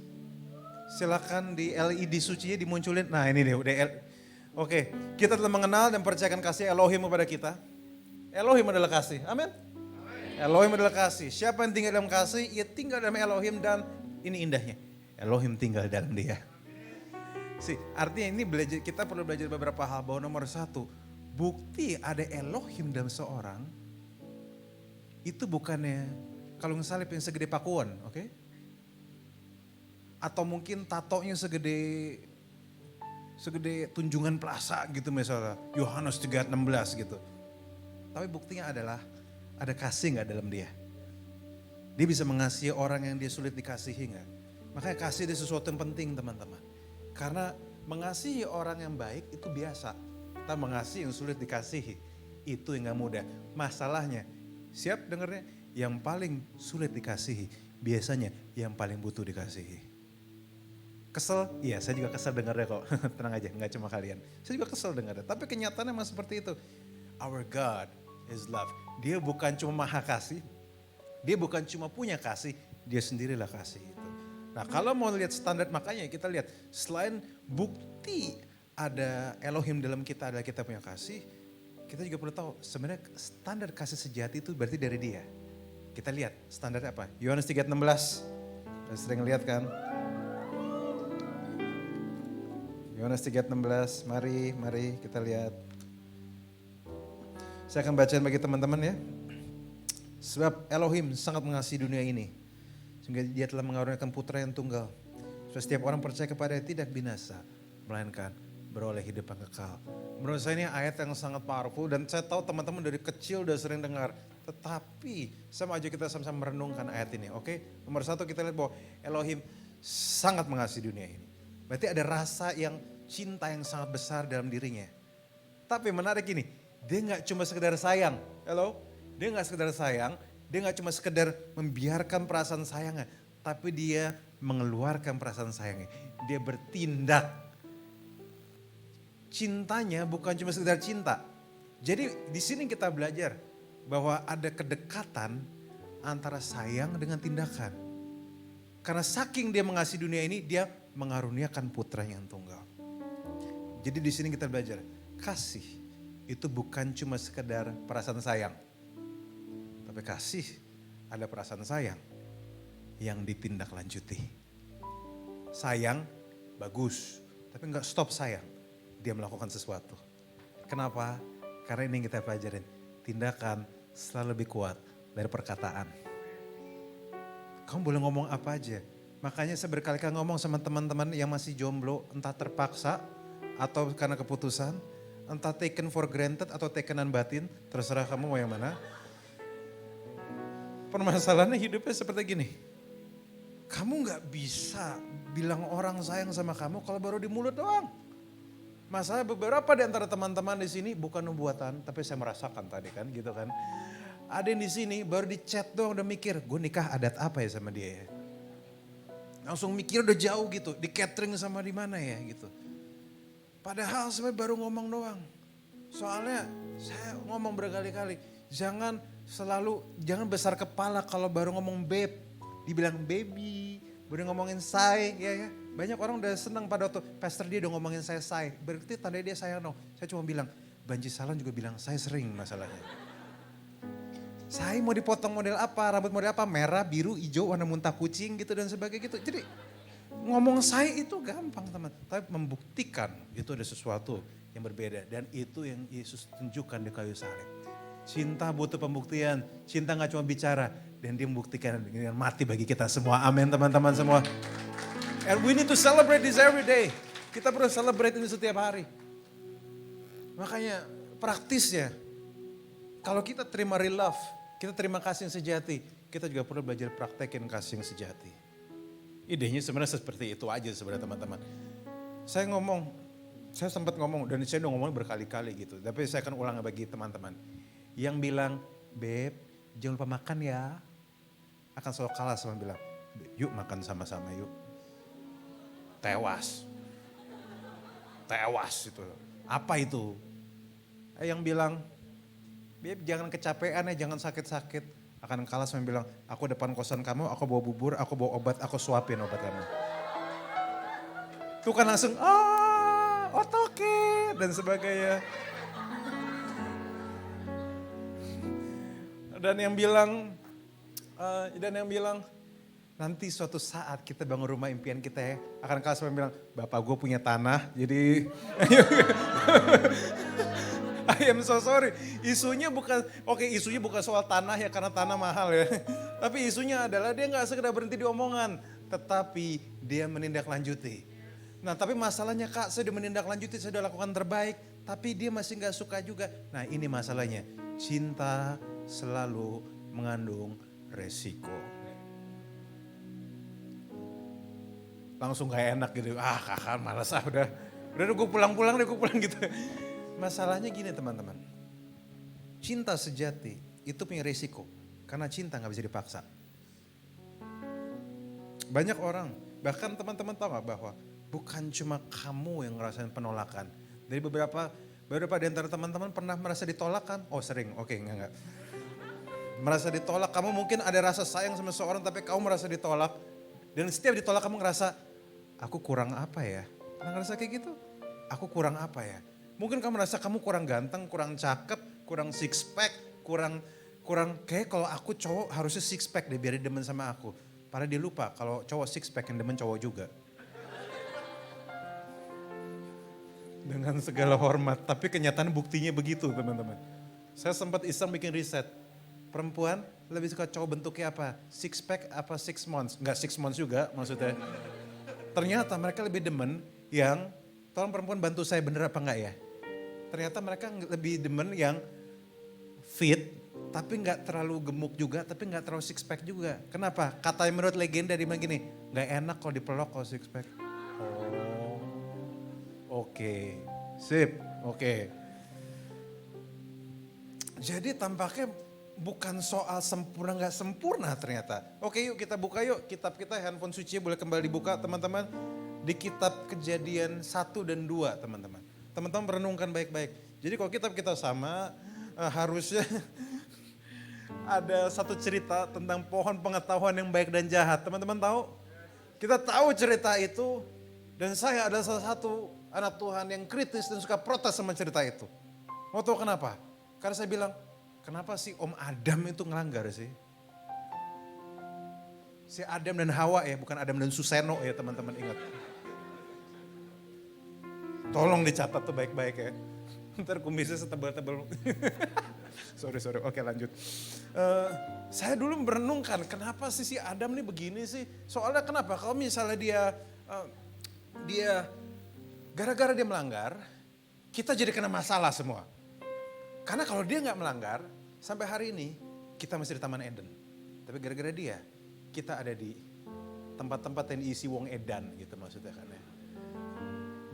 Silakan di LED sucinya dimunculin. Nah ini deh, udah Oke, kita telah mengenal dan percayakan kasih Elohim kepada kita. Elohim adalah kasih, amin. Elohim adalah kasih. Siapa yang tinggal dalam kasih, ia tinggal dalam Elohim dan ini indahnya. Elohim tinggal dalam dia. Artinya ini kita perlu belajar beberapa hal bahwa nomor satu, bukti ada Elohim dalam seorang itu bukannya kalung salib yang segede pakuan, oke? Atau mungkin tatonya segede Tunjungan Plaza gitu misalnya, Yohanes 3:16 gitu. Tapi buktinya adalah ada kasih nggak dalam dia? Dia bisa mengasihi orang yang dia sulit dikasihi nggak? Makanya kasih itu sesuatu yang penting teman-teman. Karena mengasihi orang yang baik itu biasa. Tapi mengasihi yang sulit dikasihi itu yang nggak mudah. Masalahnya, siap dengarnya? Yang paling sulit dikasihi biasanya yang paling butuh dikasihi. Kesel? Iya, saya juga kesel dengarnya kok. Tenang aja, nggak cuma kalian. Saya juga kesel dengarnya. Tapi kenyataannya memang seperti itu. Our God is love. Dia bukan cuma maha kasih. Dia bukan cuma punya kasih. Dia sendirilah kasih itu. Nah kalau mau lihat standar, makanya kita lihat. Selain bukti ada Elohim dalam kita, adalah kita punya kasih. Kita juga perlu tahu sebenarnya standar kasih sejati itu berarti dari dia. Kita lihat standar apa? Yohanes 3:16. Udah sering lihat kan? Yohanes 3:16, mari kita lihat. Saya akan bacain bagi teman-teman ya. Sebab Elohim sangat mengasihi dunia ini, sehingga dia telah mengaruniakan putra yang tunggal. Supaya setiap orang percaya kepada dia tidak binasa, melainkan beroleh hidup yang kekal. Menurut saya ini ayat yang sangat powerful dan saya tahu teman-teman dari kecil udah sering dengar. Tetapi sama aja kita sama-sama merenungkan ayat ini, oke? Nomor satu kita lihat bahwa Elohim sangat mengasihi dunia ini. Berarti ada rasa yang cinta yang sangat besar dalam dirinya. Tapi menarik ini, dia gak cuma sekedar sayang. Hello? Dia gak sekedar sayang, dia gak cuma sekedar membiarkan perasaan sayangnya. Tapi dia mengeluarkan perasaan sayangnya. Dia bertindak. Cintanya bukan cuma sekedar cinta. Jadi di sini kita belajar bahwa ada kedekatan antara sayang dengan tindakan. Karena saking dia mengasihi dunia ini, dia mengaruniakan putra yang tunggal. Jadi di sini kita belajar, kasih itu bukan cuma sekedar perasaan sayang. Tapi kasih ada perasaan sayang yang ditindaklanjuti. Sayang bagus, tapi enggak stop sayang. Dia melakukan sesuatu. Kenapa? Karena ini yang kita pelajarin. Tindakan selalu lebih kuat dari perkataan. Kamu boleh ngomong apa aja. Makanya saya berkali-kali ngomong sama teman-teman yang masih jomblo, entah terpaksa atau karena keputusan, entah taken for granted atau takenan batin, terserah kamu mau yang mana. Permasalahannya hidupnya seperti gini. Kamu gak bisa bilang orang sayang sama kamu kalau baru di mulut doang. Masalah beberapa di antara teman-teman di sini bukan nubuatan, tapi saya merasakan tadi kan gitu kan. Ada yang di sini baru di chat doang udah mikir, gue nikah adat apa ya sama dia ya. Langsung mikir udah jauh gitu, di catering sama di mana ya gitu. Padahal sebenarnya baru ngomong doang. Soalnya saya ngomong berkali-kali, jangan besar kepala kalau baru ngomong babe. Dibilang baby, baru ngomongin say, ya. Banyak orang udah senang pada waktu pastor dia udah ngomongin saya say. Berarti tanda dia sayang dong. Saya cuma bilang, Banji Salon juga bilang saya sering masalahnya. Saya mau dipotong model apa, rambut model apa, merah, biru, hijau, warna muntah kucing gitu dan sebagainya gitu. Jadi ngomong saya itu gampang teman, tapi membuktikan itu ada sesuatu yang berbeda. Dan itu yang Yesus tunjukkan di kayu salib. Cinta butuh pembuktian, cinta gak cuma bicara. Dan dia membuktikan dengan mati bagi kita semua. Amin teman-teman semua. And we need to celebrate this every day. Kita perlu celebrate ini setiap hari. Makanya praktisnya, kalau kita terima real love, kita terima kasih yang sejati, kita juga perlu belajar praktekin kasih yang sejati. Idenya sebenarnya seperti itu aja sebenarnya teman-teman. Saya sempat ngomong dan saya udah ngomong berkali-kali gitu. Tapi saya akan ulang bagi teman-teman. Yang bilang, Beb, jangan lupa makan ya. Akan selalu kalah sama bilang, yuk makan sama-sama yuk. Tewas itu. Apa itu? Yang bilang, Beb jangan kecapean ya, jangan sakit-sakit. Akan kalah sama bilang, aku depan kosan kamu, aku bawa bubur, aku bawa obat, aku suapin obat kamu. Tuh kan langsung, oke, dan sebagainya. Dan yang bilang, nanti suatu saat kita bangun rumah impian kita ya, akan kalah sama bilang, bapak gue punya tanah, jadi I am so sorry. Isunya bukan, isunya bukan soal tanah ya karena tanah mahal ya. Tapi isunya adalah dia nggak sekedar berhenti di omongan, tetapi dia menindaklanjuti. Nah tapi masalahnya Kak, saya udah menindaklanjuti, saya udah lakukan terbaik, tapi dia masih nggak suka juga. Nah ini masalahnya, cinta selalu mengandung resiko. Langsung gak enak gitu, kakak malas udah gue pulang gitu. Masalahnya gini teman-teman, cinta sejati itu punya resiko, karena cinta gak bisa dipaksa. Banyak orang, bahkan teman-teman tahu gak bahwa bukan cuma kamu yang ngerasain penolakan. Dari beberapa di antara teman-teman pernah merasa ditolak kan? Oh sering, enggak. Merasa ditolak, kamu mungkin ada rasa sayang sama seseorang tapi kamu merasa ditolak. Dan setiap ditolak kamu ngerasa, aku kurang apa ya? Pernah ngerasa kayak gitu? Aku kurang apa ya? Mungkin kamu merasa kamu kurang ganteng, kurang cakep, kurang six pack, kurang kayak kalau aku cowok harusnya six pack deh biar dia demen sama aku. Padahal dia lupa kalau cowok six pack yang demen cowok juga. Dengan segala hormat, tapi kenyataan buktinya begitu teman-teman. Saya sempat iseng bikin riset. Perempuan lebih suka cowok bentuknya apa? Six pack apa 6 months? Enggak 6 months juga maksudnya. Ternyata mereka lebih demen yang, tolong perempuan bantu saya bener apa enggak ya? Ternyata mereka lebih demen yang fit, tapi enggak terlalu gemuk juga, tapi enggak terlalu six pack juga. Kenapa? Katanya menurut legenda dia bilang gini, enggak enak kalau dipelok kalau six pack. Oh, oke. Sip, oke. Jadi tampaknya bukan soal sempurna nggak sempurna ternyata. Oke yuk kita buka yuk kitab kita, handphone suci boleh kembali dibuka teman-teman. Di kitab Kejadian 1 dan 2 teman-teman. Teman-teman merenungkan baik-baik. Jadi kalau kitab kita sama harusnya ada satu cerita tentang pohon pengetahuan yang baik dan jahat. Teman-teman tahu? Kita tahu cerita itu dan saya adalah salah satu anak Tuhan yang kritis dan suka protes sama cerita itu. Mau tahu kenapa? Karena saya bilang, kenapa sih Om Adam itu ngelanggar sih? Si Adam dan Hawa ya, bukan Adam dan Suseno ya teman-teman ingat. Tolong dicatat tuh baik-baik ya. Ntar kumisnya setebal-tebal. sorry, oke lanjut. Saya dulu merenungkan kenapa sih si Adam ini begini sih. Soalnya kenapa? Kalau misalnya dia gara-gara dia melanggar, kita jadi kena masalah semua. Karena kalau dia nggak melanggar, sampai hari ini kita masih di Taman Eden. Tapi gara-gara dia, kita ada di tempat-tempat yang diisi wong edan gitu maksudnya kan ya.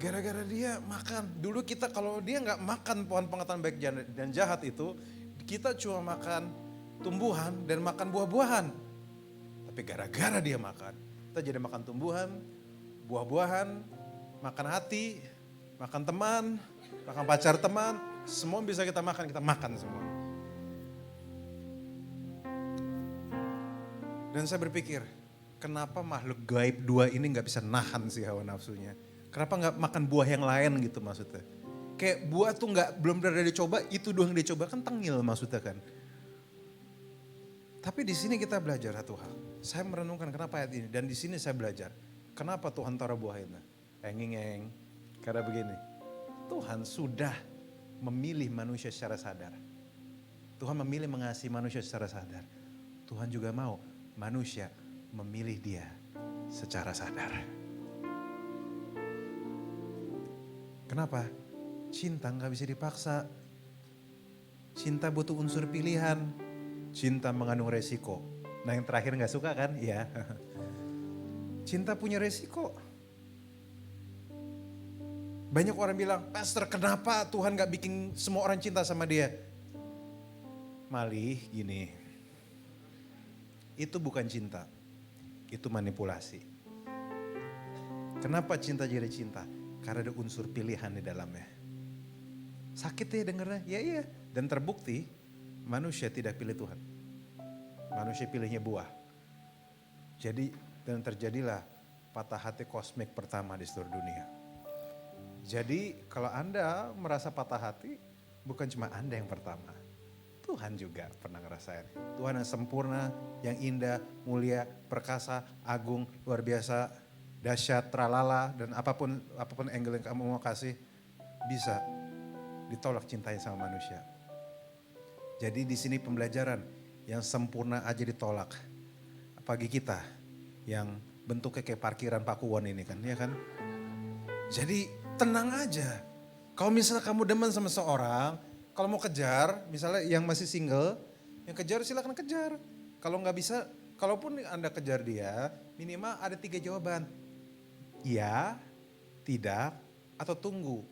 Gara-gara dia makan. Dulu kita kalau dia nggak makan pohon pengetahuan baik dan jahat itu, kita cuma makan tumbuhan dan makan buah-buahan. Tapi gara-gara dia makan, kita jadi makan tumbuhan, buah-buahan, makan hati, makan teman, makan pacar teman, semua bisa kita makan semua. Dan saya berpikir, kenapa makhluk gaib dua ini gak bisa nahan sih hawa nafsunya? Kenapa gak makan buah yang lain gitu maksudnya? Kayak buah tuh belum pernah dicoba, itu doang dicoba kan tengil maksudnya kan. Tapi di sini kita belajar satu hal. Saya merenungkan kenapa ayat ini dan di sini saya belajar. Kenapa Tuhan taruh buah itu? Enging. Karena begini, Tuhan sudah memilih manusia secara sadar. Tuhan memilih mengasihi manusia secara sadar. Tuhan juga mau manusia memilih dia secara sadar. Kenapa? Cinta gak bisa dipaksa. Cinta butuh unsur pilihan. Cinta mengandung resiko. Nah yang terakhir gak suka kan? Iya. Cinta punya resiko. Banyak orang bilang, Pastor kenapa Tuhan gak bikin semua orang cinta sama dia? Malih gini, itu bukan cinta, itu manipulasi. Kenapa cinta jadi cinta? Karena ada unsur pilihan di dalamnya. Sakit ya dengernya? Ya iya. Dan terbukti manusia tidak pilih Tuhan. Manusia pilihnya buah. Jadi dan terjadilah patah hati kosmik pertama di seluruh dunia. Jadi kalau Anda merasa patah hati, bukan cuma Anda yang pertama. Tuhan juga pernah ngerasain. Tuhan yang sempurna, yang indah, mulia, perkasa, agung, luar biasa, dahsyat, tralala, dan apapun angle yang kamu mau kasih, bisa ditolak cintanya sama manusia. Jadi di sini pembelajaran yang sempurna aja ditolak. Apalagi kita yang bentuknya kayak parkiran Pakuwon ini kan, ya kan? Jadi tenang aja. Kalau misalnya kamu demen sama seorang, kalau mau kejar, misalnya yang masih single, yang kejar silakan kejar. Kalau nggak bisa, kalaupun Anda kejar dia, minimal ada 3 jawaban. Iya, tidak, atau tunggu.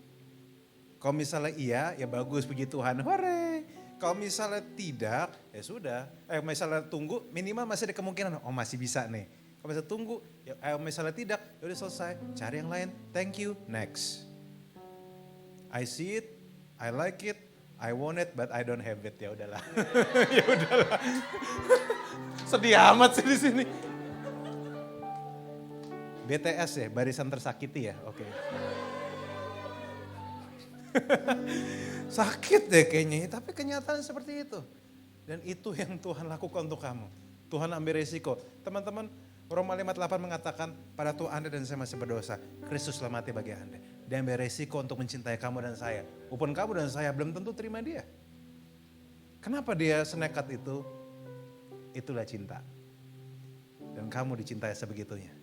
Kalau misalnya iya, ya bagus puji Tuhan, hore. Kalau misalnya tidak, ya sudah. Misalnya tunggu, minimal masih ada kemungkinan, oh masih bisa nih. Kalau misalnya tunggu, ya, misalnya tidak, ya udah selesai. Cari yang lain, thank you, next. I see it, I like it, I want it, but I don't have it. Ya udahlah, ya udahlah. Sedih amat sih di sini. BTS ya, barisan tersakiti ya, oke. Sakit deh kayaknya, tapi kenyataan seperti itu. Dan itu yang Tuhan lakukan untuk kamu. Tuhan ambil resiko. Teman-teman, Roma 5:8 mengatakan, pada Tuhan Anda dan saya masih berdosa, Kristus telah mati bagi Anda. Dia ambil resiko untuk mencintai kamu dan saya. Walaupun kamu dan saya belum tentu terima dia. Kenapa dia senekat itu? Itulah cinta. Dan kamu dicintai sebegitunya.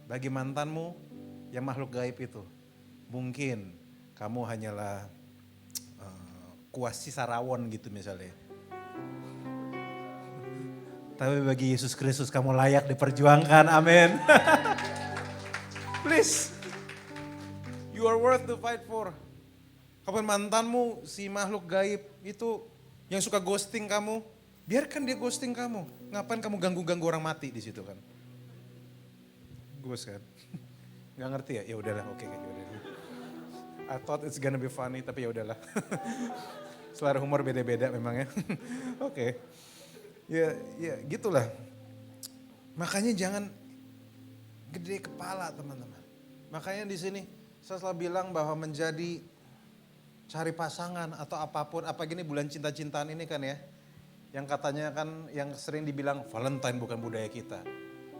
Bagi mantanmu yang makhluk gaib itu, mungkin kamu hanyalah kuasi sarawon gitu misalnya. Tapi bagi Yesus Kristus kamu layak diperjuangkan, amin. Please, you are worth to fight for. Kapan mantanmu si makhluk gaib itu yang suka ghosting kamu, biarkan dia ghosting kamu. Ngapain kamu ganggu-ganggu orang mati di situ kan? Ghost kan? Gak ngerti ya? Ya udahlah, oke ya udah. I thought it's gonna be funny, tapi ya udahlah. Selera humor beda-beda memang ya. Oke. Ya gitulah. Makanya jangan gede kepala teman-teman. Makanya di sini saya selalu bilang bahwa menjadi cari pasangan atau apapun, apa gini bulan cinta-cintaan ini kan ya. Yang katanya kan yang sering dibilang Valentine bukan budaya kita.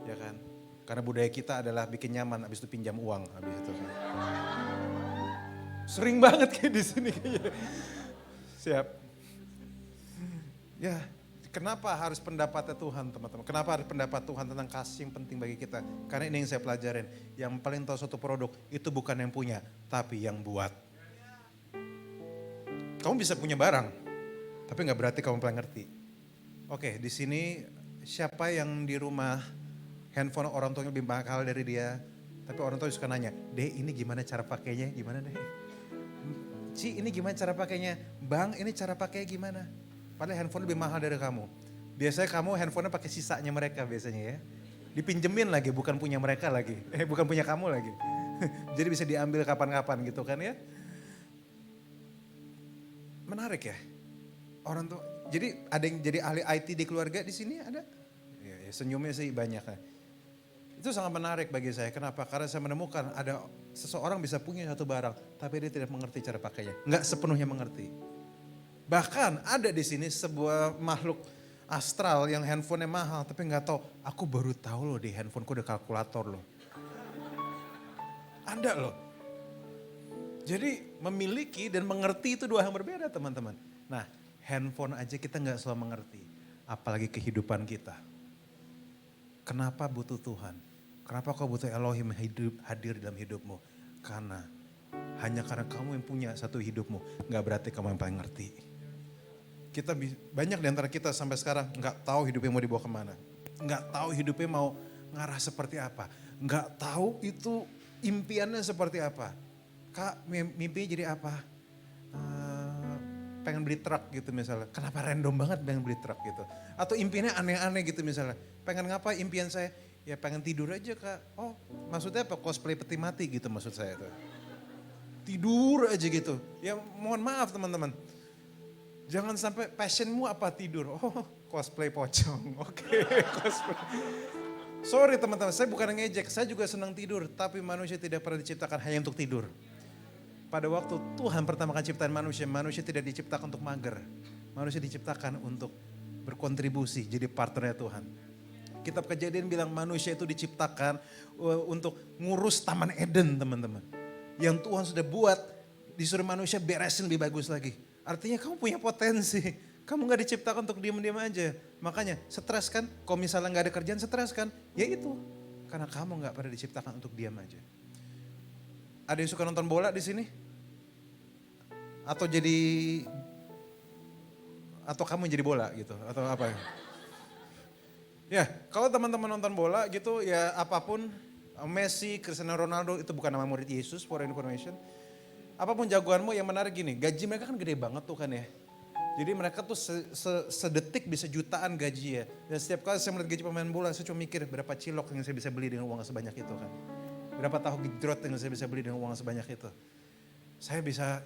Ya kan? Karena budaya kita adalah bikin nyaman, habis itu pinjam uang, habis itu. Sering banget kayak di sini kayaknya. Siap. Ya, kenapa harus pendapatnya Tuhan teman-teman? Kenapa harus pendapat Tuhan tentang kasih yang penting bagi kita? Karena ini yang saya pelajarin. Yang paling tahu suatu produk itu bukan yang punya, tapi yang buat. Kamu bisa punya barang, tapi gak berarti kamu paling ngerti. Oke, di sini siapa yang di rumah handphone orang tuanya lebih mahal dari dia, tapi orang tua suka nanya, Dek ini gimana cara pakainya, gimana deh? Ci ini gimana cara pakainya? Bang ini cara pakainya gimana? Padahal handphone lebih mahal dari kamu. Biasanya kamu handphonenya pakai sisanya mereka biasanya ya. Dipinjemin lagi, bukan punya mereka lagi. Bukan punya kamu lagi. Jadi bisa diambil kapan-kapan gitu kan ya. Menarik ya. Orang tuh, jadi ada yang jadi ahli IT di keluarga di sini ada? Ya, senyumnya sih banyak ya. Itu sangat menarik bagi saya. Kenapa? Karena saya menemukan ada seseorang bisa punya satu barang, tapi dia tidak mengerti cara pakainya. Enggak sepenuhnya mengerti. Bahkan ada di sini sebuah makhluk astral yang handphonenya mahal, tapi nggak tahu. Aku baru tahu loh di handphoneku ada kalkulator loh. Ada loh. Jadi memiliki dan mengerti itu dua hal berbeda teman-teman. Nah handphone aja kita nggak selalu mengerti, apalagi kehidupan kita. Kenapa butuh Tuhan? Kenapa kau butuh Elohim hadir dalam hidupmu? Hanya karena kamu yang punya satu hidupmu, nggak berarti kamu yang paling ngerti. Kita banyak di antara kita sampai sekarang nggak tahu hidupnya mau dibawa kemana, nggak tahu hidupnya mau ngarah seperti apa, nggak tahu itu impiannya seperti apa. Kak, mimpinya jadi apa? Pengen beli truk gitu misalnya. Kenapa random banget pengen beli truk gitu? Atau impiannya aneh-aneh gitu misalnya. Pengen ngapa impian saya? Ya pengen tidur aja Kak. Oh maksudnya apa? Cosplay peti mati gitu maksud saya tuh. Tidur aja gitu. Ya mohon maaf teman-teman. Jangan sampai passionmu apa tidur. Oh cosplay pocong. Oke, cosplay. Sorry teman-teman, saya bukan ngejek. Saya juga senang tidur. Tapi manusia tidak pernah diciptakan hanya untuk tidur. Pada waktu Tuhan pertama kali ciptaan manusia, manusia tidak diciptakan untuk mager. Manusia diciptakan untuk berkontribusi, jadi partnernya Tuhan. Kitab Kejadian bilang manusia itu diciptakan untuk ngurus Taman Eden teman-teman. Yang Tuhan sudah buat disuruh manusia beresin lebih bagus lagi. Artinya kamu punya potensi. Kamu gak diciptakan untuk diam-diam aja. Makanya stres kan, kalau misalnya gak ada kerjaan stres kan, ya itu. Karena kamu gak pernah diciptakan untuk diam aja. Ada yang suka nonton bola di sini? Atau kamu jadi bola gitu, atau apa ya? Ya, kalau teman-teman nonton bola gitu ya apapun, Messi, Cristiano Ronaldo itu bukan nama murid Yesus, for information. Apapun jagoanmu yang menarik gini, gaji mereka kan gede banget tuh kan ya. Jadi mereka tuh sedetik bisa jutaan gaji ya. Dan setiap kali saya melihat gaji pemain bola, saya cuma mikir berapa cilok yang saya bisa beli dengan uang sebanyak itu kan. Berapa tahu gejrot yang saya bisa beli dengan uang sebanyak itu.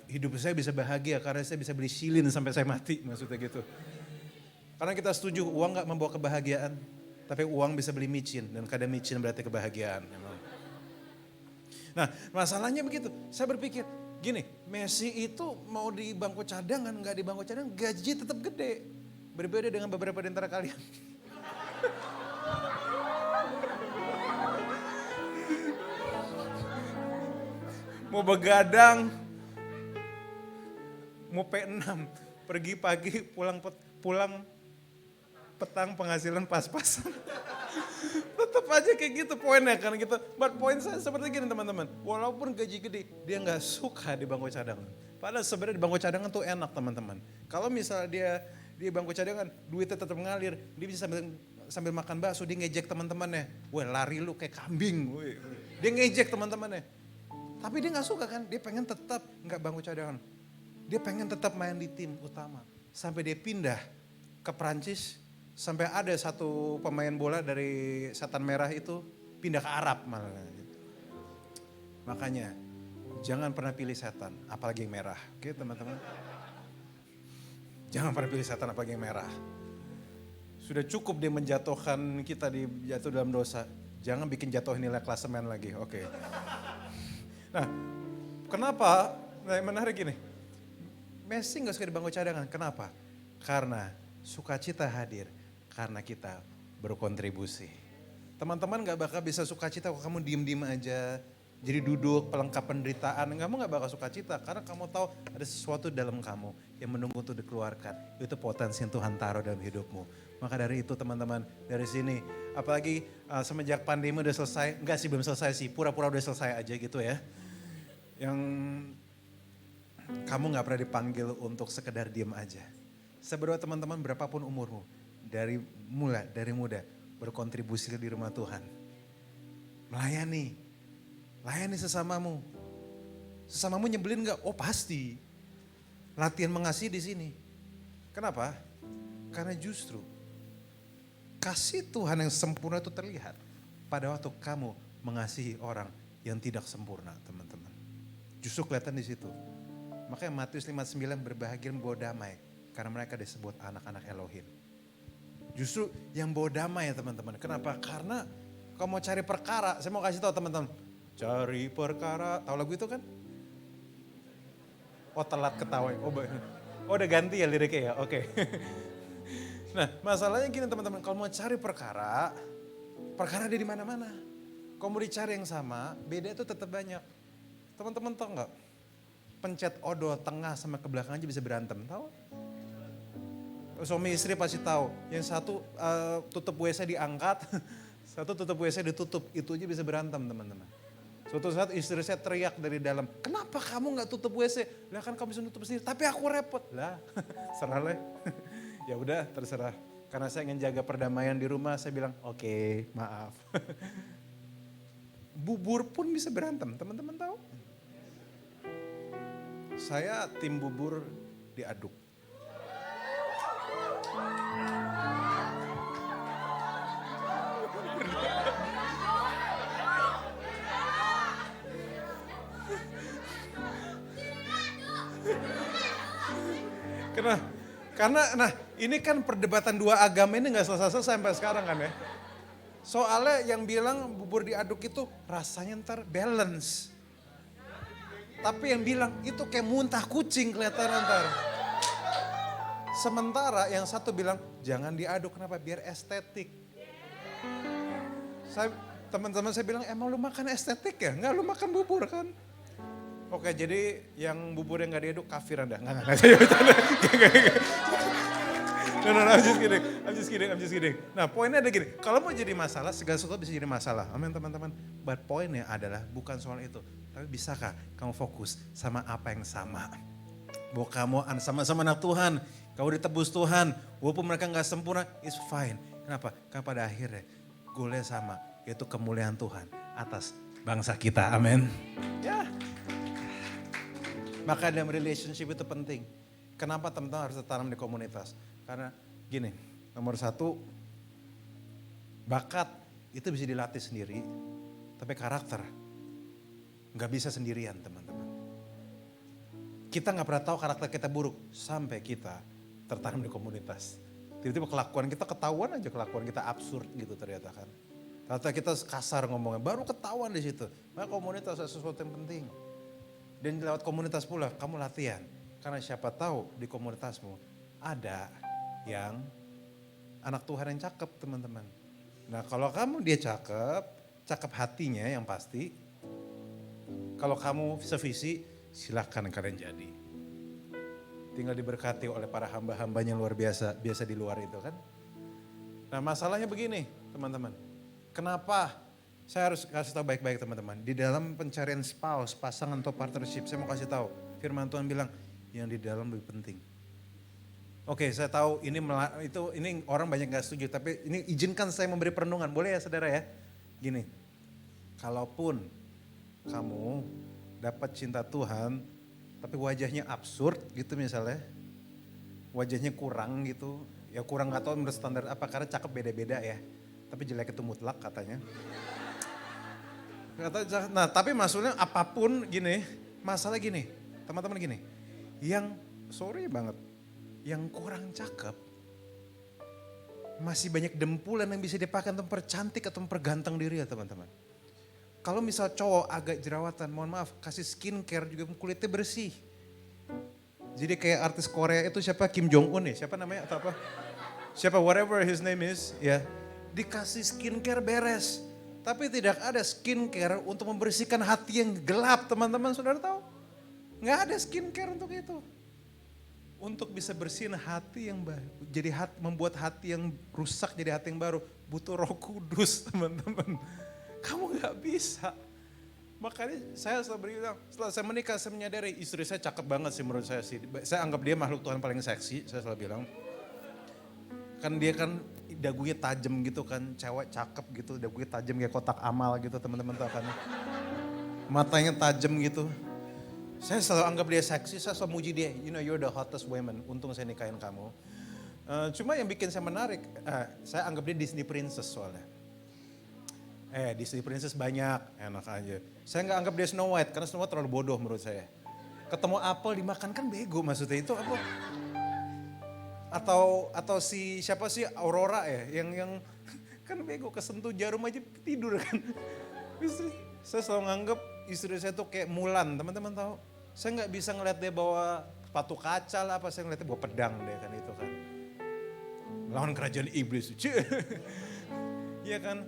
Hidup saya bisa bahagia karena saya bisa beli silin sampai saya mati, maksudnya gitu. Karena kita setuju uang gak membawa kebahagiaan, tapi uang bisa beli micin dan kadang micin berarti kebahagiaan. Nah masalahnya begitu, saya berpikir gini, Messi itu mau di bangku cadangan, gak di bangku cadangan, gaji tetap gede. Berbeda dengan beberapa di antara kalian. Mau begadang, mau P6, pergi pagi, pulang petang penghasilan pas-pasan. Tetap aja kayak gitu poinnya kan gitu. But poin saya seperti gini teman-teman. Walaupun gaji gede, dia gak suka di bangku cadangan. Padahal sebenarnya di bangku cadangan tuh enak teman-teman. Kalau misalnya dia di bangku cadangan, duitnya tetap ngalir. Dia bisa sambil makan bakso, dia ngejek teman-temannya. Wah lari lu kayak kambing. Dia ngejek teman-temannya. Tapi dia gak suka kan, dia pengen tetap gak bangku cadangan. Dia pengen tetap main di tim utama. Sampai dia pindah ke Prancis. Sampai ada satu pemain bola dari Setan Merah itu pindah ke Arab malah. Makanya jangan pernah pilih setan, apalagi yang merah. Oke teman-teman. Jangan pernah pilih setan apalagi yang merah. Sudah cukup dia menjatuhkan kita jatuh dalam dosa. Jangan bikin jatuh nilai klasemen lagi. Oke. Nah kenapa, menarik gini. Messi gak suka di bangku cadangan, kenapa? Karena sukacita hadir. Karena kita berkontribusi. Teman-teman gak bakal bisa sukacita kalau kamu diem-diem aja. Jadi duduk pelengkap penderitaan. Kamu gak bakal sukacita karena kamu tahu ada sesuatu dalam kamu yang menunggu untuk dikeluarkan. Itu potensi yang Tuhan taruh dalam hidupmu. Maka dari itu teman-teman dari sini. Apalagi semenjak pandemi udah selesai. Enggak sih belum selesai sih. Pura-pura udah selesai aja gitu ya. Yang kamu gak pernah dipanggil untuk sekedar diem aja. Saya berdoa teman-teman berapapun umurmu. Dari muda berkontribusi di rumah Tuhan. Melayani sesamamu. Sesamamu nyebelin gak? Oh pasti. Latihan mengasihi di sini. Kenapa? Karena justru kasih Tuhan yang sempurna itu terlihat pada waktu kamu mengasihi orang yang tidak sempurna, teman-teman. Justru kelihatan di situ. Makanya Matius 5:9 berbahagia membawa damai karena mereka disebut anak-anak Elohim. Justru yang bawa damai ya teman-teman. Kenapa? Karena kamu mau cari perkara. Saya mau kasih tahu teman-teman. Cari perkara. Tahu lagu itu kan? Oh telat ketawa. Oh udah ganti ya liriknya ya? Oke. Nah masalahnya gini teman-teman. Kalau mau cari perkara ada di mana-mana. Kalau mau dicari yang sama, beda itu tetap banyak. Teman-teman tahu nggak? Pencet odol tengah sama ke belakang aja bisa berantem. Tahu? Suami istri pasti tahu, yang satu tutup WC diangkat, satu tutup WC ditutup, itu aja bisa berantem teman-teman. Suatu saat istri saya teriak dari dalam, kenapa kamu gak tutup WC? Lah kan kamu bisa tutup sendiri, tapi aku repot. Lah, serah lah. Ya udah terserah, karena saya ingin jaga perdamaian di rumah, saya bilang oke, maaf. Bubur pun bisa berantem, teman-teman tahu? Saya tim bubur diaduk. Karena ini kan perdebatan dua agama ini gak selesai sampai sekarang kan ya. Soalnya yang bilang bubur diaduk itu rasanya ntar balance. Tapi yang bilang itu kayak muntah kucing kelihatan ntar. Sementara yang satu bilang jangan diaduk, kenapa? Biar estetik. Teman-teman saya bilang emang lu makan estetik ya? Enggak, lu makan bubur kan? Oke, jadi yang bubur yang gak diaduk kafir Anda. Enggak, saya bercanda. No, I'm just kidding. Nah, poinnya ada gini, kalau mau jadi masalah, segala sesuatu bisa jadi masalah. Amin teman-teman. But poinnya adalah bukan soal itu. Tapi bisakah kamu fokus sama apa yang sama? Bahwa kamu sama-sama anak Tuhan, kamu ditebus Tuhan, walaupun mereka gak sempurna, it's fine. Kenapa? Karena pada akhirnya goalnya sama, yaitu kemuliaan Tuhan atas bangsa kita. Amin. Ya. Maka dalam relationship itu penting. Kenapa teman-teman harus tertanam di komunitas? Karena gini, nomor satu, bakat itu bisa dilatih sendiri, tapi karakter nggak bisa sendirian teman-teman. Kita nggak pernah tahu karakter kita buruk sampai kita tertanam di komunitas. Tiba-tiba kelakuan kita ketahuan aja, kelakuan kita absurd gitu ternyata kan. Ternyata kita kasar ngomongnya, baru ketahuan di situ. Maka komunitas adalah sesuatu yang penting. Dan lewat komunitas pula kamu latihan. Karena siapa tahu di komunitasmu ada yang anak Tuhan yang cakep teman-teman. Nah kalau kamu dia cakep hatinya yang pasti. Kalau kamu sevisi silahkan kalian jadi. Tinggal diberkati oleh para hamba-hambanya luar biasa di luar itu kan. Nah masalahnya begini teman-teman. Kenapa saya harus kasih tahu baik-baik teman-teman. Di dalam pencarian spouse, pasangan atau partnership, saya mau kasih tahu. Firman Tuhan bilang yang di dalam lebih penting. Oke, saya tahu ini orang banyak gak setuju, tapi ini izinkan saya memberi perenungan, boleh ya saudara ya? Gini, kalaupun kamu dapat cinta Tuhan, tapi wajahnya absurd gitu misalnya, wajahnya kurang gitu, ya kurang gak tahu menurut standar apa, karena cakep beda-beda ya, tapi jelek itu mutlak katanya. Nah tapi maksudnya apapun gini, masalah gini, teman-teman gini, yang sorry banget, yang kurang cakep, masih banyak dempulan yang bisa dipakai untuk mempercantik atau memperganteng diri ya teman-teman. Kalau misal cowok agak jerawatan, mohon maaf, kasih skincare juga kulitnya bersih. Jadi kayak artis Korea itu siapa, Kim Jong Un ya, siapa namanya atau apa? Siapa, whatever his name is, ya. Dikasih skincare beres. Tapi tidak ada skincare untuk membersihkan hati yang gelap, teman-teman saudara tahu? Nggak ada skincare untuk itu. Untuk bisa bersihin hati yang baru, membuat hati yang rusak jadi hati yang baru, butuh Roh Kudus, teman-teman. Kamu nggak bisa. Makanya saya selalu bilang, setelah saya menikah saya menyadari istri saya cakep banget sih menurut saya sih. Saya anggap dia makhluk Tuhan paling seksi, saya selalu bilang. Kan dia kan dagunya tajam gitu kan, cewek cakep gitu, dagunya tajam kayak kotak amal gitu teman-teman tahu kan. Matanya tajam gitu. Saya selalu anggap dia seksi, saya selalu muji dia, you know you're the hottest woman, untung saya nikahin kamu. Cuma yang bikin saya menarik, saya anggap dia Disney Princess soalnya. Disney Princess banyak, enak aja. Saya nggak anggap dia Snow White, karena Snow White terlalu bodoh menurut saya. Ketemu apel dimakan kan bego maksudnya itu apa? Atau si siapa sih Aurora ya, yang kan bego kesentuh jarum aja tidur kan. Saya selalu nganggep istri saya tuh kayak Mulan, teman-teman tahu. Saya nggak bisa ngeliat dia bawa sepatu kaca lah, apa saya ngeliatnya bawa pedang deh kan itu kan. Melawan kerajaan iblis. Iya kan.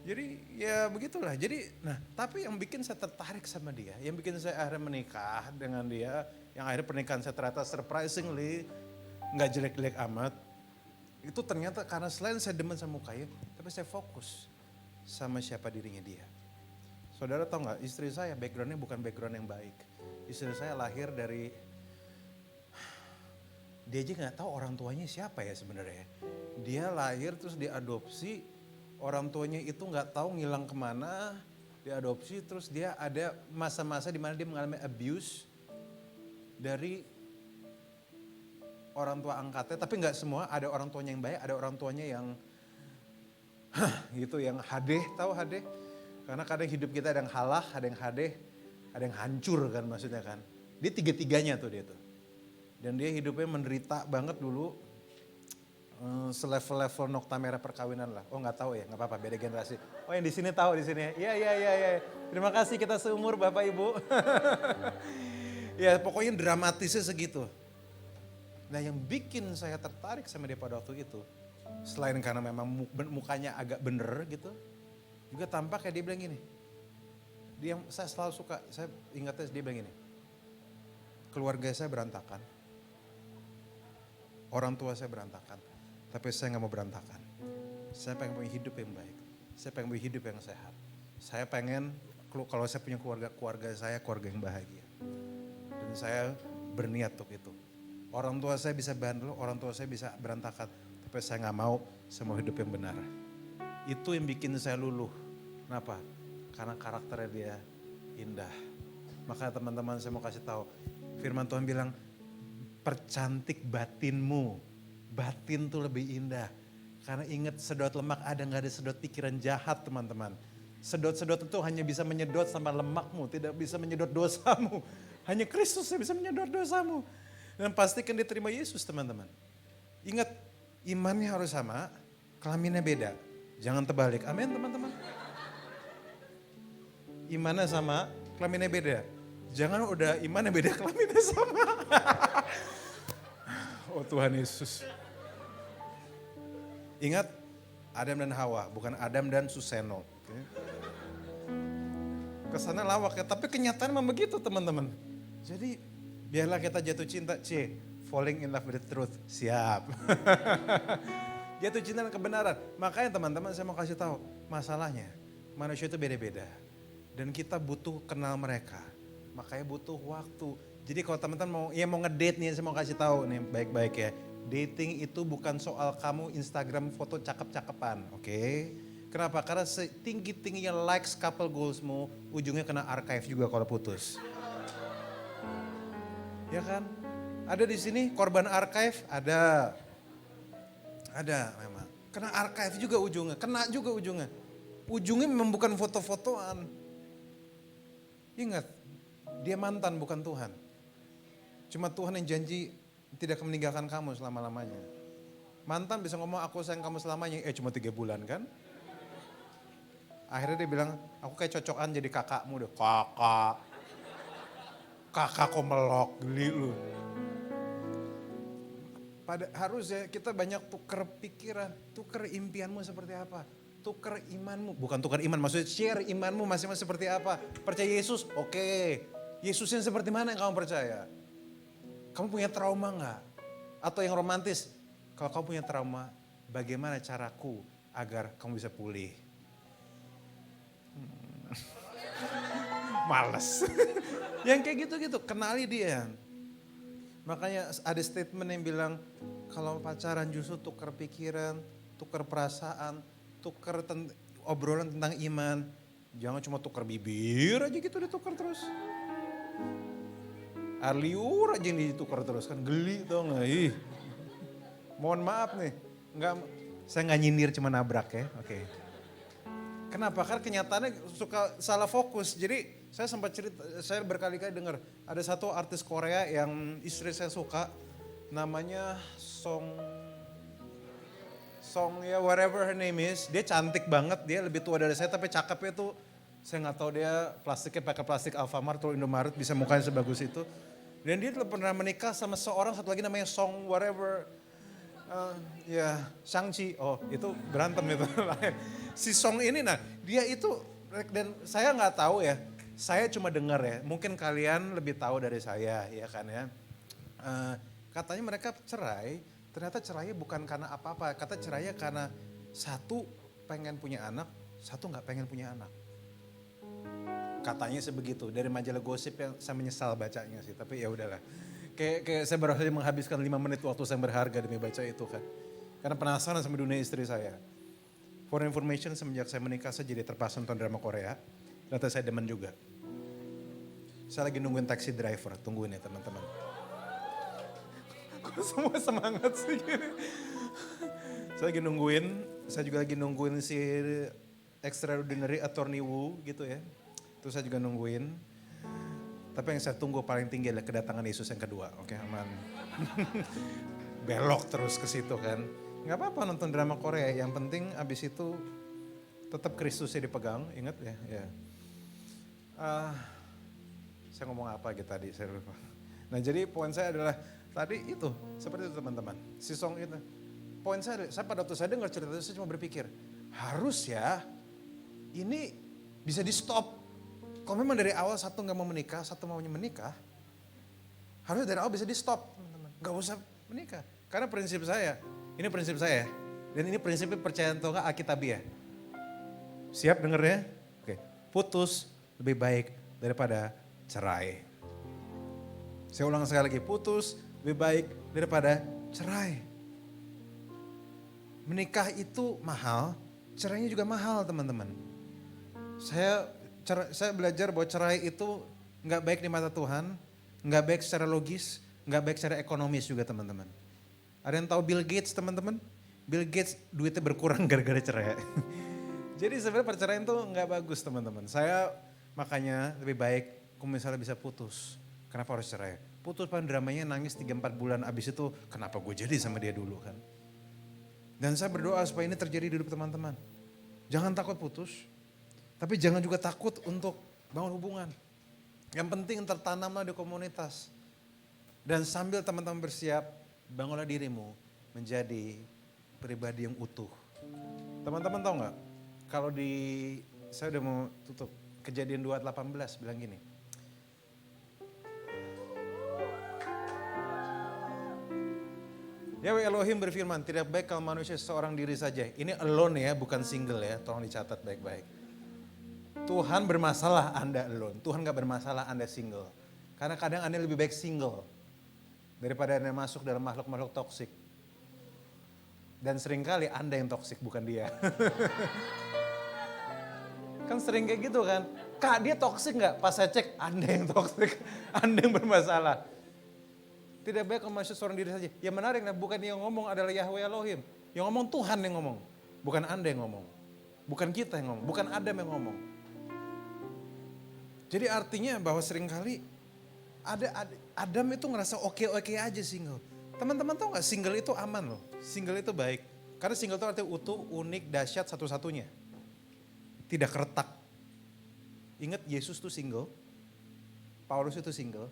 Jadi ya begitulah. Jadi nah tapi yang bikin saya tertarik sama dia, yang bikin saya akhirnya menikah dengan dia, yang akhirnya pernikahan saya ternyata surprisingly nggak jelek-jelek amat. Itu ternyata karena selain saya demen sama mukanya, tapi saya fokus sama siapa dirinya dia. Saudara tahu nggak, istri saya backgroundnya bukan background yang baik. Istri saya lahir dari, dia aja nggak tahu orang tuanya siapa ya sebenarnya. Dia lahir terus diadopsi, orang tuanya itu nggak tahu ngilang kemana, diadopsi terus dia ada masa-masa di mana dia mengalami abuse dari orang tua angkatnya, tapi nggak semua, ada orang tuanya yang baik, ada orang tuanya yang gitu, yang hadeh, tahu hadeh? Karena kadang hidup kita ada yang halah, ada yang hadeh, ada yang hancur kan maksudnya kan. Dia tiga-tiganya tuh dia tuh. Dan dia hidupnya menderita banget dulu, selevel-level nokta merah perkawinan lah. Oh nggak tahu ya, nggak apa-apa, beda generasi. Oh yang di sini tahu di sini. Iya. Terima kasih kita seumur Bapak Ibu. Ya pokoknya dramatisnya segitu. Nah yang bikin saya tertarik sama dia pada waktu itu, selain karena memang mukanya agak bener gitu, juga tampaknya dia bilang gini, Dia yang saya selalu suka, saya ingatnya dia bilang gini, keluarga saya berantakan, orang tua saya berantakan, tapi saya nggak mau berantakan. Saya pengen punya hidup yang baik, saya pengen punya hidup yang sehat. Saya pengen kalau saya punya keluarga saya keluarga yang bahagia. Dan saya berniat untuk itu. Orang tua saya bisa bandel, orang tua saya bisa berantakan, tapi saya nggak mau, saya mau hidup yang benar. Itu yang bikin saya luluh. Kenapa? Karena karakternya dia indah. Maka teman-teman saya mau kasih tahu, firman Tuhan bilang, percantik batinmu. Batin tuh lebih indah. Karena ingat sedot lemak ada nggak ada sedot pikiran jahat teman-teman. Sedot-sedot itu hanya bisa menyedot sama lemakmu, tidak bisa menyedot dosamu. Hanya Kristus yang bisa menyedot dosamu. Dan pastikan diterima Yesus teman-teman. Ingat, imannya harus sama, kelaminnya beda. Jangan terbalik, amin teman-teman. Imannya sama, kelaminnya beda. Jangan udah imannya beda, kelaminnya sama. Oh Tuhan Yesus. Ingat, Adam dan Hawa, bukan Adam dan Suseno. Okay. Kesannya lawak ya, tapi kenyataan memang begitu teman-teman. Jadi biarlah kita jatuh cinta, falling in love with the truth, siap. Jatuh cinta dengan kebenaran. Makanya teman-teman saya mau kasih tahu, masalahnya manusia itu beda-beda. Dan kita butuh kenal mereka, makanya butuh waktu. Jadi kalau teman-teman mau ngedate nih, saya mau kasih tahu nih baik-baik ya. Dating itu bukan soal kamu Instagram foto cakep-cakepan, oke? Kenapa? Karena setinggi-tingginya likes couple goalsmu, ujungnya kena archive juga kalau putus. Ya kan? Ada di sini korban archive, ada memang. Kena archive juga ujungnya, kena juga ujungnya. Ujungnya memang bukan foto-fotoan. Ingat, dia mantan bukan Tuhan. Cuma Tuhan yang janji tidak akan meninggalkan kamu selama-lamanya. Mantan bisa ngomong aku sayang kamu selamanya, cuma 3 bulan kan. Akhirnya dia bilang, aku kayak cocokan jadi kakakmu deh. Kakak kok melok, geli lu. Harusnya kita banyak tuker pikiran, tuker impianmu seperti apa. Tuker imanmu, bukan tuker iman, maksudnya share imanmu masing-masing seperti apa. Percaya Yesus, oke. Yesusnya seperti mana yang kamu percaya? Kamu punya trauma enggak? Atau yang romantis, kalau kamu punya trauma, bagaimana caraku agar kamu bisa pulih? Males. Yang kayak gitu-gitu, kenali dia. Makanya ada statement yang bilang, kalau pacaran justru tukar pikiran, tukar perasaan, tukar obrolan tentang iman. Jangan cuma tukar bibir aja gitu ditukar terus. Arliur aja yang ditukar terus kan geli tau gak? Mohon maaf nih, saya nggak nyindir cuma nabrak ya, oke. Kenapa? Karena kenyataannya suka salah fokus. Jadi saya sempat cerita, saya berkali-kali dengar ada satu artis Korea yang istri saya suka, namanya Song ya whatever her name is, dia cantik banget, dia lebih tua dari saya tapi cakepnya tuh saya nggak tahu dia plastiknya pakai plastik Alfamart atau Indomaret bisa mukanya sebagus itu. Dan dia telah pernah menikah sama seorang satu lagi namanya Song whatever, Shang-Chi, oh itu berantem itu. Si Song ini nah dia itu, dan saya nggak tahu ya, saya cuma dengar ya, mungkin kalian lebih tahu dari saya ya kan ya. Katanya mereka cerai. Ternyata cerainya bukan karena apa-apa, kata cerainya karena satu pengen punya anak, satu nggak pengen punya anak. Katanya sebegitu, dari majalah gosip yang saya menyesal bacanya sih, tapi ya udahlah. Kayak saya berhasil menghabiskan 5 menit waktu saya berharga demi baca itu kan. Karena penasaran sama dunia istri saya. For information, semenjak saya menikah saya jadi terpaksa nonton drama Korea, ternyata saya demen juga. Saya lagi nungguin taxi driver, tungguin ya teman-teman. Semua semangat sih. Saya juga lagi nungguin si Extraordinary Attorney Woo gitu ya. Itu saya juga nungguin. Tapi yang saya tunggu paling tinggi adalah kedatangan Yesus yang kedua. Oke, aman. Belok terus ke situ kan. Gak apa-apa nonton drama Korea, yang penting abis itu tetap Kristusnya dipegang, ingat ya. Saya ngomong apa gitu tadi, saya lupa. Nah jadi poin saya adalah tadi itu, seperti itu teman-teman. Si Song itu. Poin saya pada waktu saya dengar cerita itu saya cuma berpikir, harus ya ini bisa di stop. Kalau memang dari awal satu nggak mau menikah, satu maunya menikah, harusnya dari awal bisa di stop, teman-teman. Nggak usah menikah. Karena prinsip saya, ini prinsip saya, dan ini prinsipnya percaya atau nggak Alkitabiah. Siap dengernya? Oke, putus lebih baik daripada cerai. Saya ulang sekali lagi, putus lebih baik daripada cerai. Menikah itu mahal, cerainya juga mahal teman-teman. Saya belajar bahwa cerai itu nggak baik di mata Tuhan, nggak baik secara logis, nggak baik secara ekonomis juga teman-teman. Ada yang tahu Bill Gates teman-teman? Bill Gates duitnya berkurang gara-gara cerai. Jadi sebenarnya perceraian itu nggak bagus teman-teman. Saya makanya lebih baik kalau misalnya bisa putus. Kenapa harus cerai? Putus pan dramanya nangis 3-4 bulan, abis itu kenapa gue jadi sama dia dulu kan. Dan saya berdoa supaya ini terjadi di hidup teman-teman. Jangan takut putus, tapi jangan juga takut untuk bangun hubungan. Yang penting tertanamlah di komunitas. Dan sambil teman-teman bersiap, bangunlah dirimu menjadi pribadi yang utuh. Teman-teman tahu nggak? Kalau saya udah mau tutup, Kejadian 2:18 bilang gini. Yahweh Elohim berfirman, tidak baik kalau manusia seorang diri saja. Ini alone ya, bukan single ya, tolong dicatat baik-baik. Tuhan bermasalah Anda alone, Tuhan gak bermasalah Anda single. Karena kadang Anda lebih baik single daripada Anda masuk dalam makhluk-makhluk toksik. Dan seringkali Anda yang toksik, bukan dia. Kan sering kayak gitu kan, Kak dia toksik gak? Pas saya cek, Anda yang toksik, Anda yang bermasalah. Tidak baik kalau manusia seorang diri saja. Yang menarik, bukan yang ngomong adalah Yahweh Elohim. Yang ngomong Tuhan yang ngomong. Bukan Anda yang ngomong. Bukan kita yang ngomong. Bukan Adam yang ngomong. Jadi artinya bahwa seringkali Adam itu ngerasa oke-oke aja single. Teman-teman tahu gak single itu aman loh. Single itu baik. Karena single itu artinya utuh, unik, dahsyat satu-satunya. Tidak keretak. Ingat Yesus tuh single. Paulus itu single.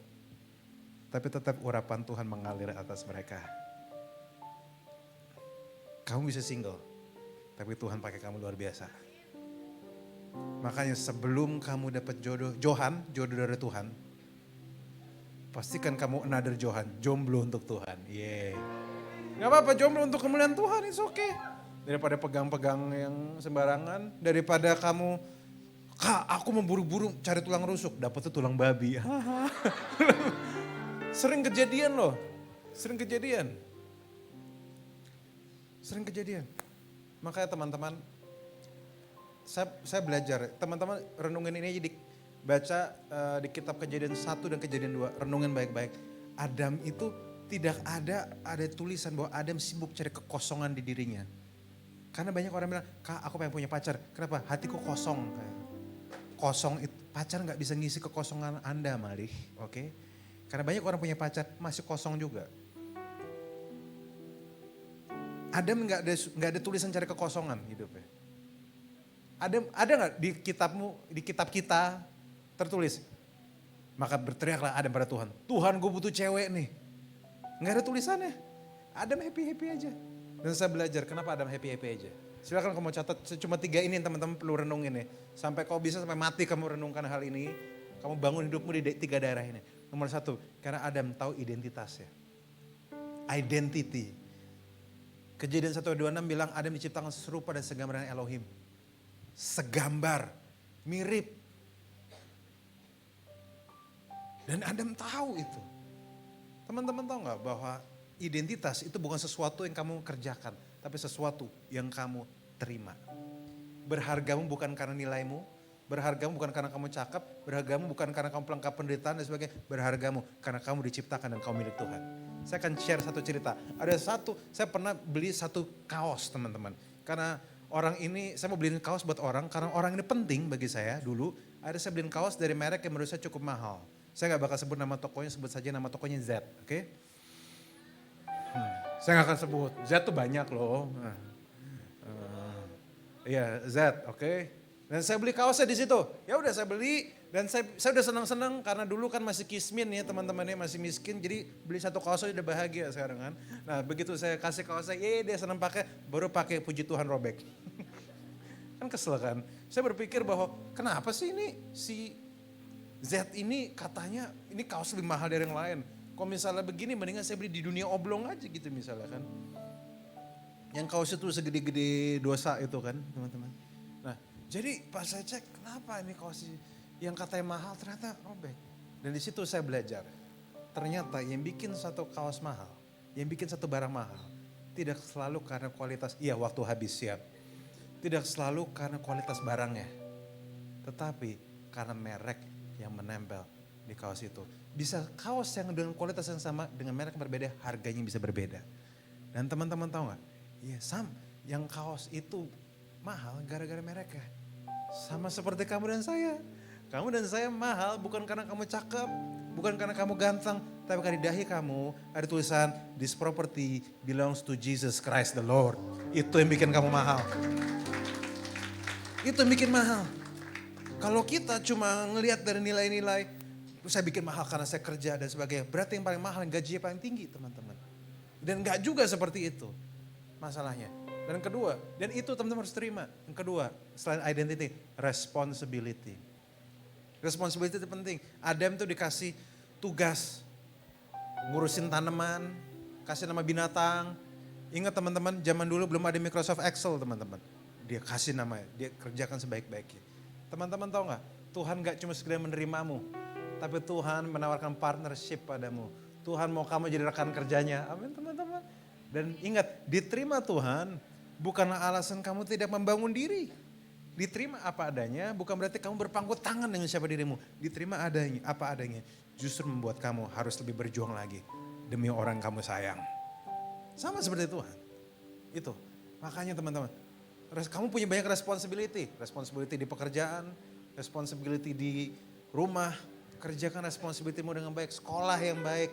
Tapi tetap urapan Tuhan mengalir atas mereka. Kamu bisa single, tapi Tuhan pakai kamu luar biasa. Makanya sebelum kamu dapat jodoh dari Tuhan, pastikan kamu another Johan, jomblo untuk Tuhan. Gak apa-apa jomblo untuk kemuliaan Tuhan, it's okay. Daripada pegang-pegang yang sembarangan, daripada kamu, Kak aku mau buru-buru cari tulang rusuk, dapetnya tulang babi. Sering kejadian loh, sering kejadian. Makanya teman-teman, saya belajar, teman-teman renungin ini aja baca di kitab Kejadian 1 dan Kejadian 2, renungin baik-baik. Adam itu tidak ada tulisan bahwa Adam sibuk cari kekosongan di dirinya. Karena banyak orang bilang, Kak aku pengen punya pacar, kenapa? Hatiku kosong. Kosong itu, pacar gak bisa ngisi kekosongan Anda malih, oke? Karena banyak orang punya pacar masih kosong juga. Adam nggak ada tulisan cari kekosongan hidupnya. Ada nggak di kitab kita tertulis? Maka berteriaklah Adam pada Tuhan. Tuhan gue butuh cewek nih. Nggak ada tulisannya. Adam happy aja. Dan saya belajar kenapa Adam happy aja. Silakan kamu catat cuma 3 ini yang teman-teman perlu renungin ya. Sampai kau bisa sampai mati kamu renungkan hal ini. Kamu bangun hidupmu di 3 daerah ini. Nomor 1, karena Adam tahu identitasnya. Identity. Kejadian 1:26 bilang Adam diciptakan serupa dan segambar dengan Elohim. Segambar, mirip. Dan Adam tahu itu. Teman-teman tahu gak bahwa identitas itu bukan sesuatu yang kamu kerjakan, tapi sesuatu yang kamu terima. Berhargamu bukan karena nilaimu, berhargamu bukan karena kamu cakep, berhargamu bukan karena kamu pelengkap penderitaan dan sebagainya, berhargamu karena kamu diciptakan dan kamu milik Tuhan. Saya akan share satu cerita. Saya pernah beli satu kaos teman-teman. Karena orang ini, saya mau beliin kaos buat orang, karena orang ini penting bagi saya dulu. Saya beliin kaos dari merek yang menurut saya cukup mahal. Saya gak bakal sebut nama tokonya, sebut saja nama tokonya Z, oke? Saya gak akan sebut, Z tuh banyak loh. Iya Z, oke? Dan saya beli kaosnya di situ. Ya udah saya beli dan saya udah senang-senang karena dulu kan masih kismin ya teman-temannya masih miskin. Jadi beli satu kaos aja udah bahagia sekarang kan. Nah begitu saya kasih kaosnya, dia senang pakai, baru pakai puji Tuhan robek. Kan kesel kan. Saya berpikir bahwa kenapa sih ini si Z ini katanya ini kaos lebih mahal dari yang lain. Kalau misalnya begini mendingan saya beli di dunia oblong aja gitu misalnya kan. Yang kaos itu segede-gede dosa itu kan teman-teman. Nah jadi pas saya cek kenapa ini kaos yang katanya mahal ternyata robek. Dan di situ saya belajar. Ternyata yang bikin satu kaos mahal, yang bikin satu barang mahal. Tidak selalu karena kualitas, iya waktu habis siap. Tidak selalu karena kualitas barangnya. Tetapi karena merek yang menempel di kaos itu. Bisa kaos yang dengan kualitas yang sama, dengan merek yang berbeda, harganya bisa berbeda. Dan teman-teman tahu gak? Iya yang kaos itu mahal gara-gara mereknya. Sama seperti kamu dan saya. Kamu dan saya mahal bukan karena kamu cakep, bukan karena kamu ganteng, tapi karena di dahi kamu ada tulisan, this property belongs to Jesus Christ the Lord. Itu yang bikin kamu mahal. Itu yang bikin mahal. Kalau kita cuma ngelihat dari nilai-nilai, saya bikin mahal karena saya kerja dan sebagainya. Berarti yang paling mahal, gajinya paling tinggi teman-teman. Dan gak juga seperti itu masalahnya. Dan kedua, dan itu teman-teman harus terima. Yang kedua, selain identity, responsibility. Responsibility itu penting. Adam tuh dikasih tugas ngurusin tanaman, kasih nama binatang. Ingat teman-teman, zaman dulu belum ada Microsoft Excel teman-teman. Dia kasih nama, dia kerjakan sebaik-baiknya. Teman-teman tahu gak? Tuhan gak cuma sekedar menerimamu, tapi Tuhan menawarkan partnership padamu. Tuhan mau kamu jadi rekan kerjanya. Amin teman-teman. Dan ingat, diterima Tuhan bukanlah alasan kamu tidak membangun diri. Diterima apa adanya bukan berarti kamu berpangku tangan dengan siapa dirimu. Diterima adanya, apa adanya. Justru membuat kamu harus lebih berjuang lagi demi orang kamu sayang. Sama seperti Tuhan. Itu. Makanya teman-teman, kamu punya banyak responsibility. Responsibility di pekerjaan, responsibility di rumah. Kerjakan responsibilitymu dengan baik, sekolah yang baik.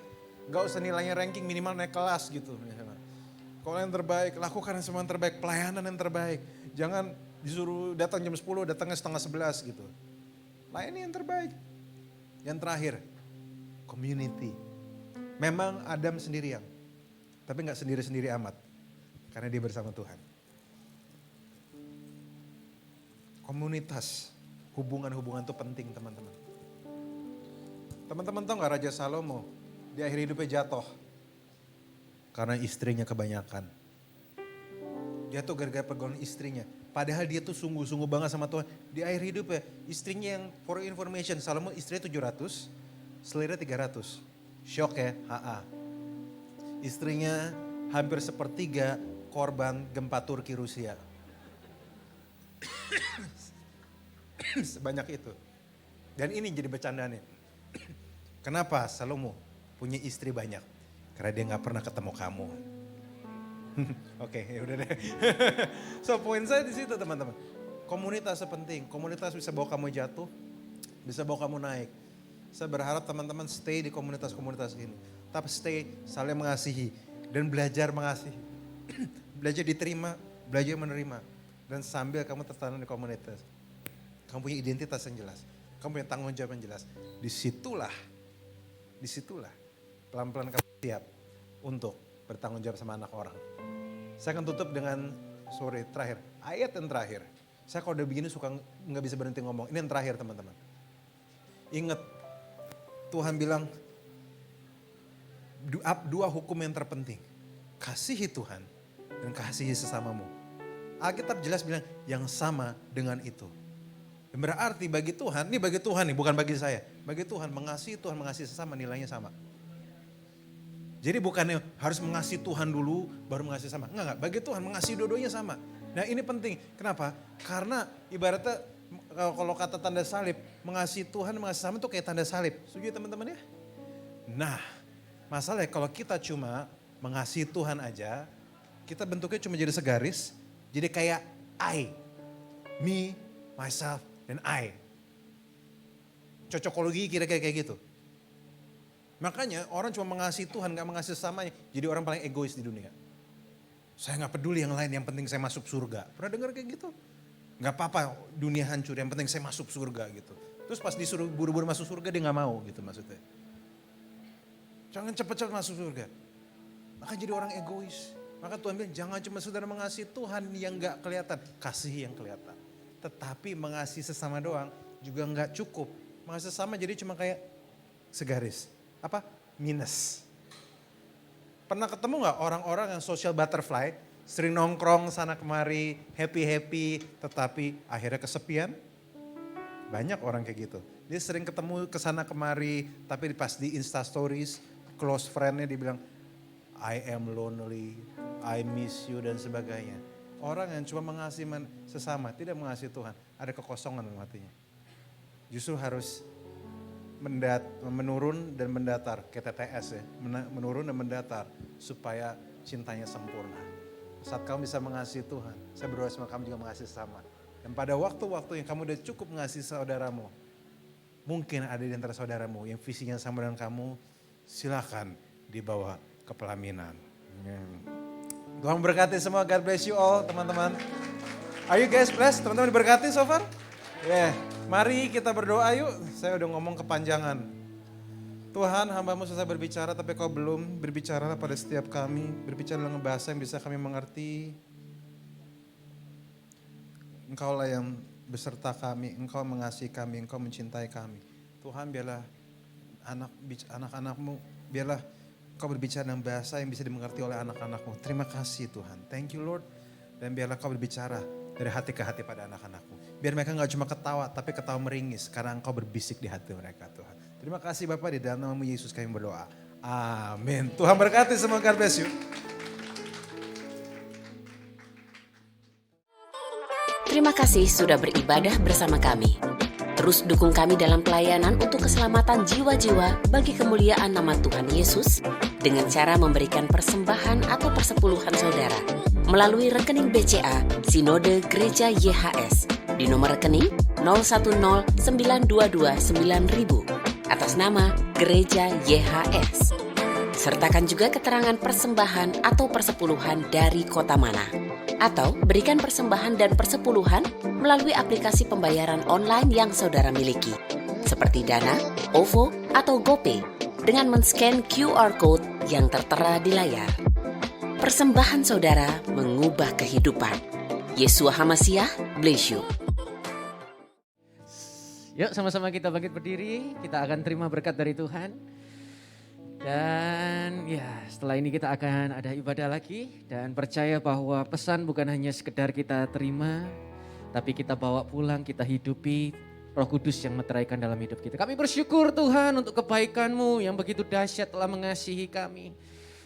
Gak usah nilainya ranking, minimal naik kelas gitu. Sekolah yang terbaik, lakukan yang semua yang terbaik, pelayanan yang terbaik. Jangan disuruh datang jam 10, datangnya setengah 11 gitu. Layani yang terbaik. Yang terakhir, community. Memang Adam sendirian, tapi gak sendiri-sendiri amat. Karena dia bersama Tuhan. Komunitas, hubungan-hubungan itu penting teman-teman. Teman-teman tahu gak Raja Salomo, di akhir hidupnya jatuh. Karena istrinya kebanyakan. Jatuh gara-gara pergaulan istrinya. Padahal dia tuh sungguh-sungguh banget sama Tuhan. Di akhir hidupnya, istrinya yang for information, Salomo istrinya 700, selera 300. Shock ya, HA. Istrinya hampir sepertiga korban gempa Turki Rusia. Sebanyak itu. Dan ini jadi bercandaan nih. Kenapa Salomo punya istri banyak? Karena dia gak pernah ketemu kamu. Oke, ya udah deh. So poin saya di situ teman-teman. Komunitas penting. Komunitas bisa bawa kamu jatuh, bisa bawa kamu naik. Saya berharap teman-teman stay di komunitas-komunitas ini. Tapi stay saling mengasihi dan belajar mengasihi. Belajar diterima, belajar menerima. Dan sambil kamu tertanam di komunitas. Kamu punya identitas yang jelas. Kamu punya tanggung jawab yang jelas. Disitulah pelan-pelan kamu siap untuk bertanggung jawab sama anak orang. Saya akan tutup dengan terakhir. Ayat yang terakhir. Saya kalau udah begini suka nggak bisa berhenti ngomong. Ini yang terakhir teman-teman. Ingat Tuhan bilang dua hukum yang terpenting. Kasihi Tuhan dan kasihi sesamamu. Alkitab jelas bilang yang sama dengan itu. Dan berarti bagi Tuhan, ini bagi Tuhan nih bukan bagi saya. Bagi Tuhan mengasihi sesama nilainya sama. Jadi bukannya harus mengasihi Tuhan dulu baru mengasihi sama. Enggak. Bagi Tuhan mengasihi dua-duanya sama. Nah ini penting. Kenapa? Karena ibaratnya kalau kata tanda salib, mengasihi Tuhan mengasihi sama itu kayak tanda salib. Setuju teman-teman ya? Nah masalahnya kalau kita cuma mengasihi Tuhan aja, kita bentuknya cuma jadi segaris. Jadi kayak I, me, myself, dan I. Cocokologi kira-kira kayak gitu. Makanya orang cuma mengasihi Tuhan, gak mengasihi sesamanya. Jadi orang paling egois di dunia. Saya gak peduli yang lain, yang penting saya masuk surga. Pernah dengar kayak gitu? Gak apa-apa dunia hancur, yang penting saya masuk surga gitu. Terus pas disuruh buru-buru masuk surga dia gak mau gitu maksudnya. Jangan cepet-cepet masuk surga. Maka jadi orang egois. Maka Tuhan bilang jangan cuma saudara mengasihi Tuhan yang gak kelihatan. Kasihi yang kelihatan. Tetapi mengasihi sesama doang juga gak cukup. mengasihi sesama jadi cuma kayak segaris. Apa? Minus. Pernah ketemu gak orang-orang yang social butterfly, sering nongkrong sana kemari, happy-happy, tetapi akhirnya kesepian? Banyak orang kayak gitu. Dia sering ketemu kesana kemari, tapi pas di Insta Stories, close friend-nya dia bilang, I am lonely, I miss you dan sebagainya. Orang yang cuma mengasihi sesama, tidak mengasihi Tuhan, ada kekosongan dalam hatinya. Justru harus menurun dan mendatar, kayak TTS ya, menurun dan mendatar supaya cintanya sempurna. Saat kamu bisa mengasihi Tuhan, saya berdoa sama kamu juga mengasihi sesama. Dan pada waktu-waktu yang kamu udah cukup mengasihi saudaramu, mungkin ada di antara saudaramu yang visinya sama dengan kamu, silakan dibawa ke pelaminan. Tuhan berkati semua, God bless you all teman-teman. Are you guys blessed? Teman-teman diberkati so far? Yeah. Mari kita berdoa yuk. Saya udah ngomong kepanjangan. Tuhan, hamba-Mu selesai berbicara tapi Kau belum. Berbicaralah pada setiap kami. Berbicara dengan bahasa yang bisa kami mengerti. Engkaulah yang beserta kami. Engkau mengasihi kami. Engkau mencintai kami. Tuhan, biarlah anak-anak-Mu, biarlah Kau berbicara dengan bahasa yang bisa dimengerti oleh anak-anak-Mu. Terima kasih Tuhan. Thank you Lord. Dan biarlah Kau berbicara dari hati ke hati pada anak-anak-Mu. Biar mereka gak cuma ketawa, tapi ketawa meringis. Karena Engkau berbisik di hati mereka Tuhan. Terima kasih Bapak, di dalam nama Yesus kami berdoa. Amin. Tuhan berkati semua, God bless you. Terima kasih sudah beribadah bersama kami. Terus dukung kami dalam pelayanan untuk keselamatan jiwa-jiwa bagi kemuliaan nama Tuhan Yesus dengan cara memberikan persembahan atau persepuluhan saudara melalui rekening BCA Sinode Gereja YHS di nomor rekening 0109229000 atas nama Gereja YHS. Sertakan juga keterangan persembahan atau persepuluhan dari kota mana. Atau berikan persembahan dan persepuluhan melalui aplikasi pembayaran online yang saudara miliki. Seperti Dana, OVO, atau GoPay dengan men-scan QR Code yang tertera di layar. Persembahan saudara mengubah kehidupan. Yeshua HaMashiach, bless you. Yuk sama-sama kita bangkit berdiri, kita akan terima berkat dari Tuhan. Dan ya setelah ini kita akan ada ibadah lagi dan percaya bahwa pesan bukan hanya sekedar kita terima, tapi kita bawa pulang, kita hidupi Roh Kudus yang meteraikan dalam hidup kita. Kami bersyukur Tuhan untuk kebaikan-Mu yang begitu dahsyat telah mengasihi kami,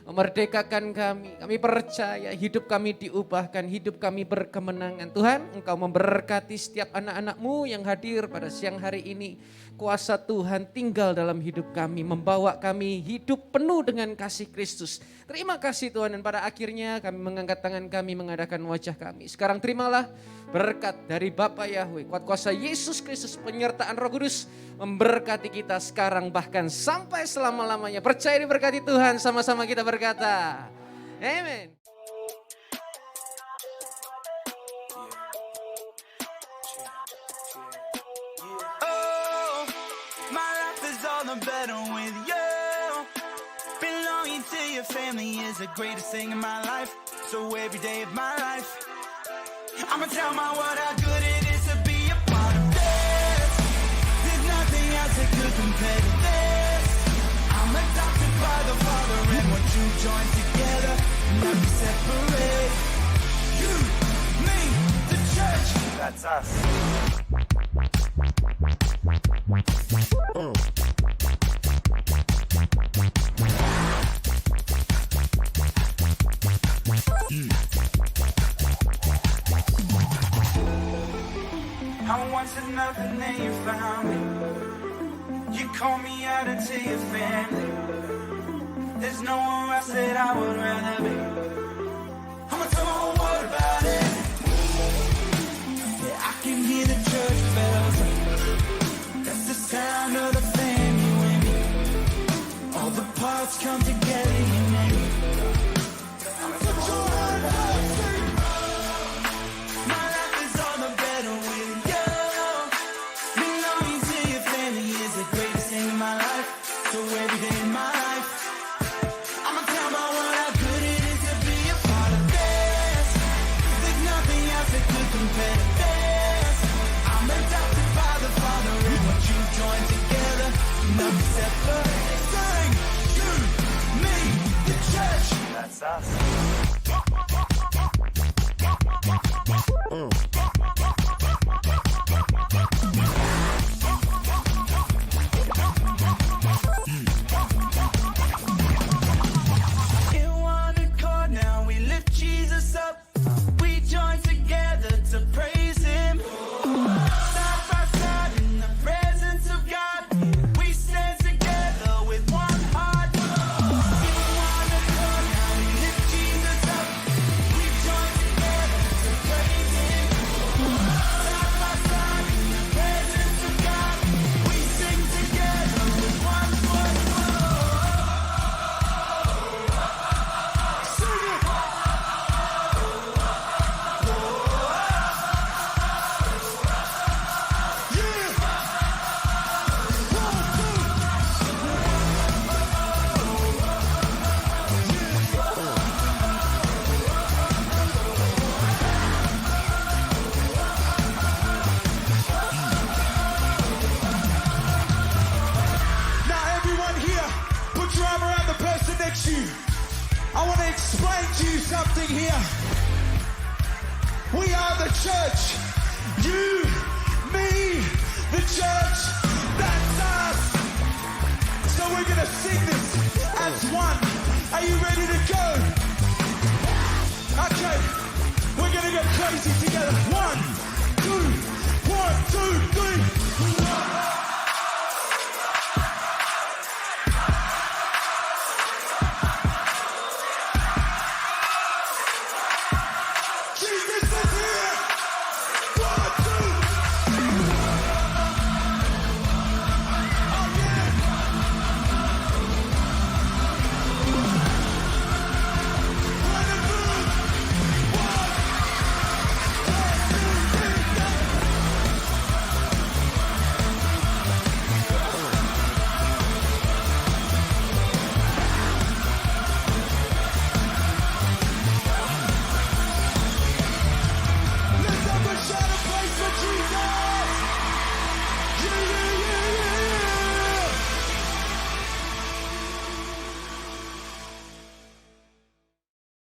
memerdekakan kami. Kami percaya hidup kami diubahkan, hidup kami berkemenangan. Tuhan, Engkau memberkati setiap anak-anak-Mu yang hadir pada siang hari ini. Kuasa Tuhan tinggal dalam hidup kami, membawa kami hidup penuh dengan kasih Kristus. Terima kasih Tuhan, dan pada akhirnya kami mengangkat tangan kami, mengadahkan wajah kami. Sekarang terimalah berkat dari Bapa Yahweh, kuat kuasa Yesus Kristus, penyertaan Roh Kudus memberkati kita sekarang bahkan sampai selama-lamanya. Percaya diberkati Tuhan, sama-sama kita berkata, amin. Better with you. Belonging to your family is the greatest thing in my life. So every day of my life, I'ma tell my world how good it is to be a part of this. There's nothing else that could compare to this. I'm adopted by the Father, and what you join together, never separate. You, me, the church, that's us. I wanted nothing, then you found me. You called me out into your family. There's nowhere else that I would rather be. I'ma tell my whole world about it. Yeah, I can hear the church bells. That's the sound of the family with me. All the parts come together, you make me. I'ma tell my whole world about it. My life is all the better with you. Belonging to your family is the greatest thing in my life. So every day in my life, I'ma tell my world how good it is to be a part of this. There's nothing else that could compare to this. I'm adopted by the Father, and what you joined together. Now together, sing, you, me, the church. That's us. In one accord, now we lift Jesus up. We join together to praise Him. Side by side in the presence of God, we stand together with one heart. In one accord, now we lift Jesus up. We join together to praise Him. Side by side in the presence of God, we sing together with one voice. Sing it. Now everyone here, put your arm around the person next to you. I want to explain to you something here. We are the church. You, me, the church. That's us. So we're going to sing this as one. Are you ready to go? Okay. We're going to go crazy together. 1, 2, 1, 2, 3.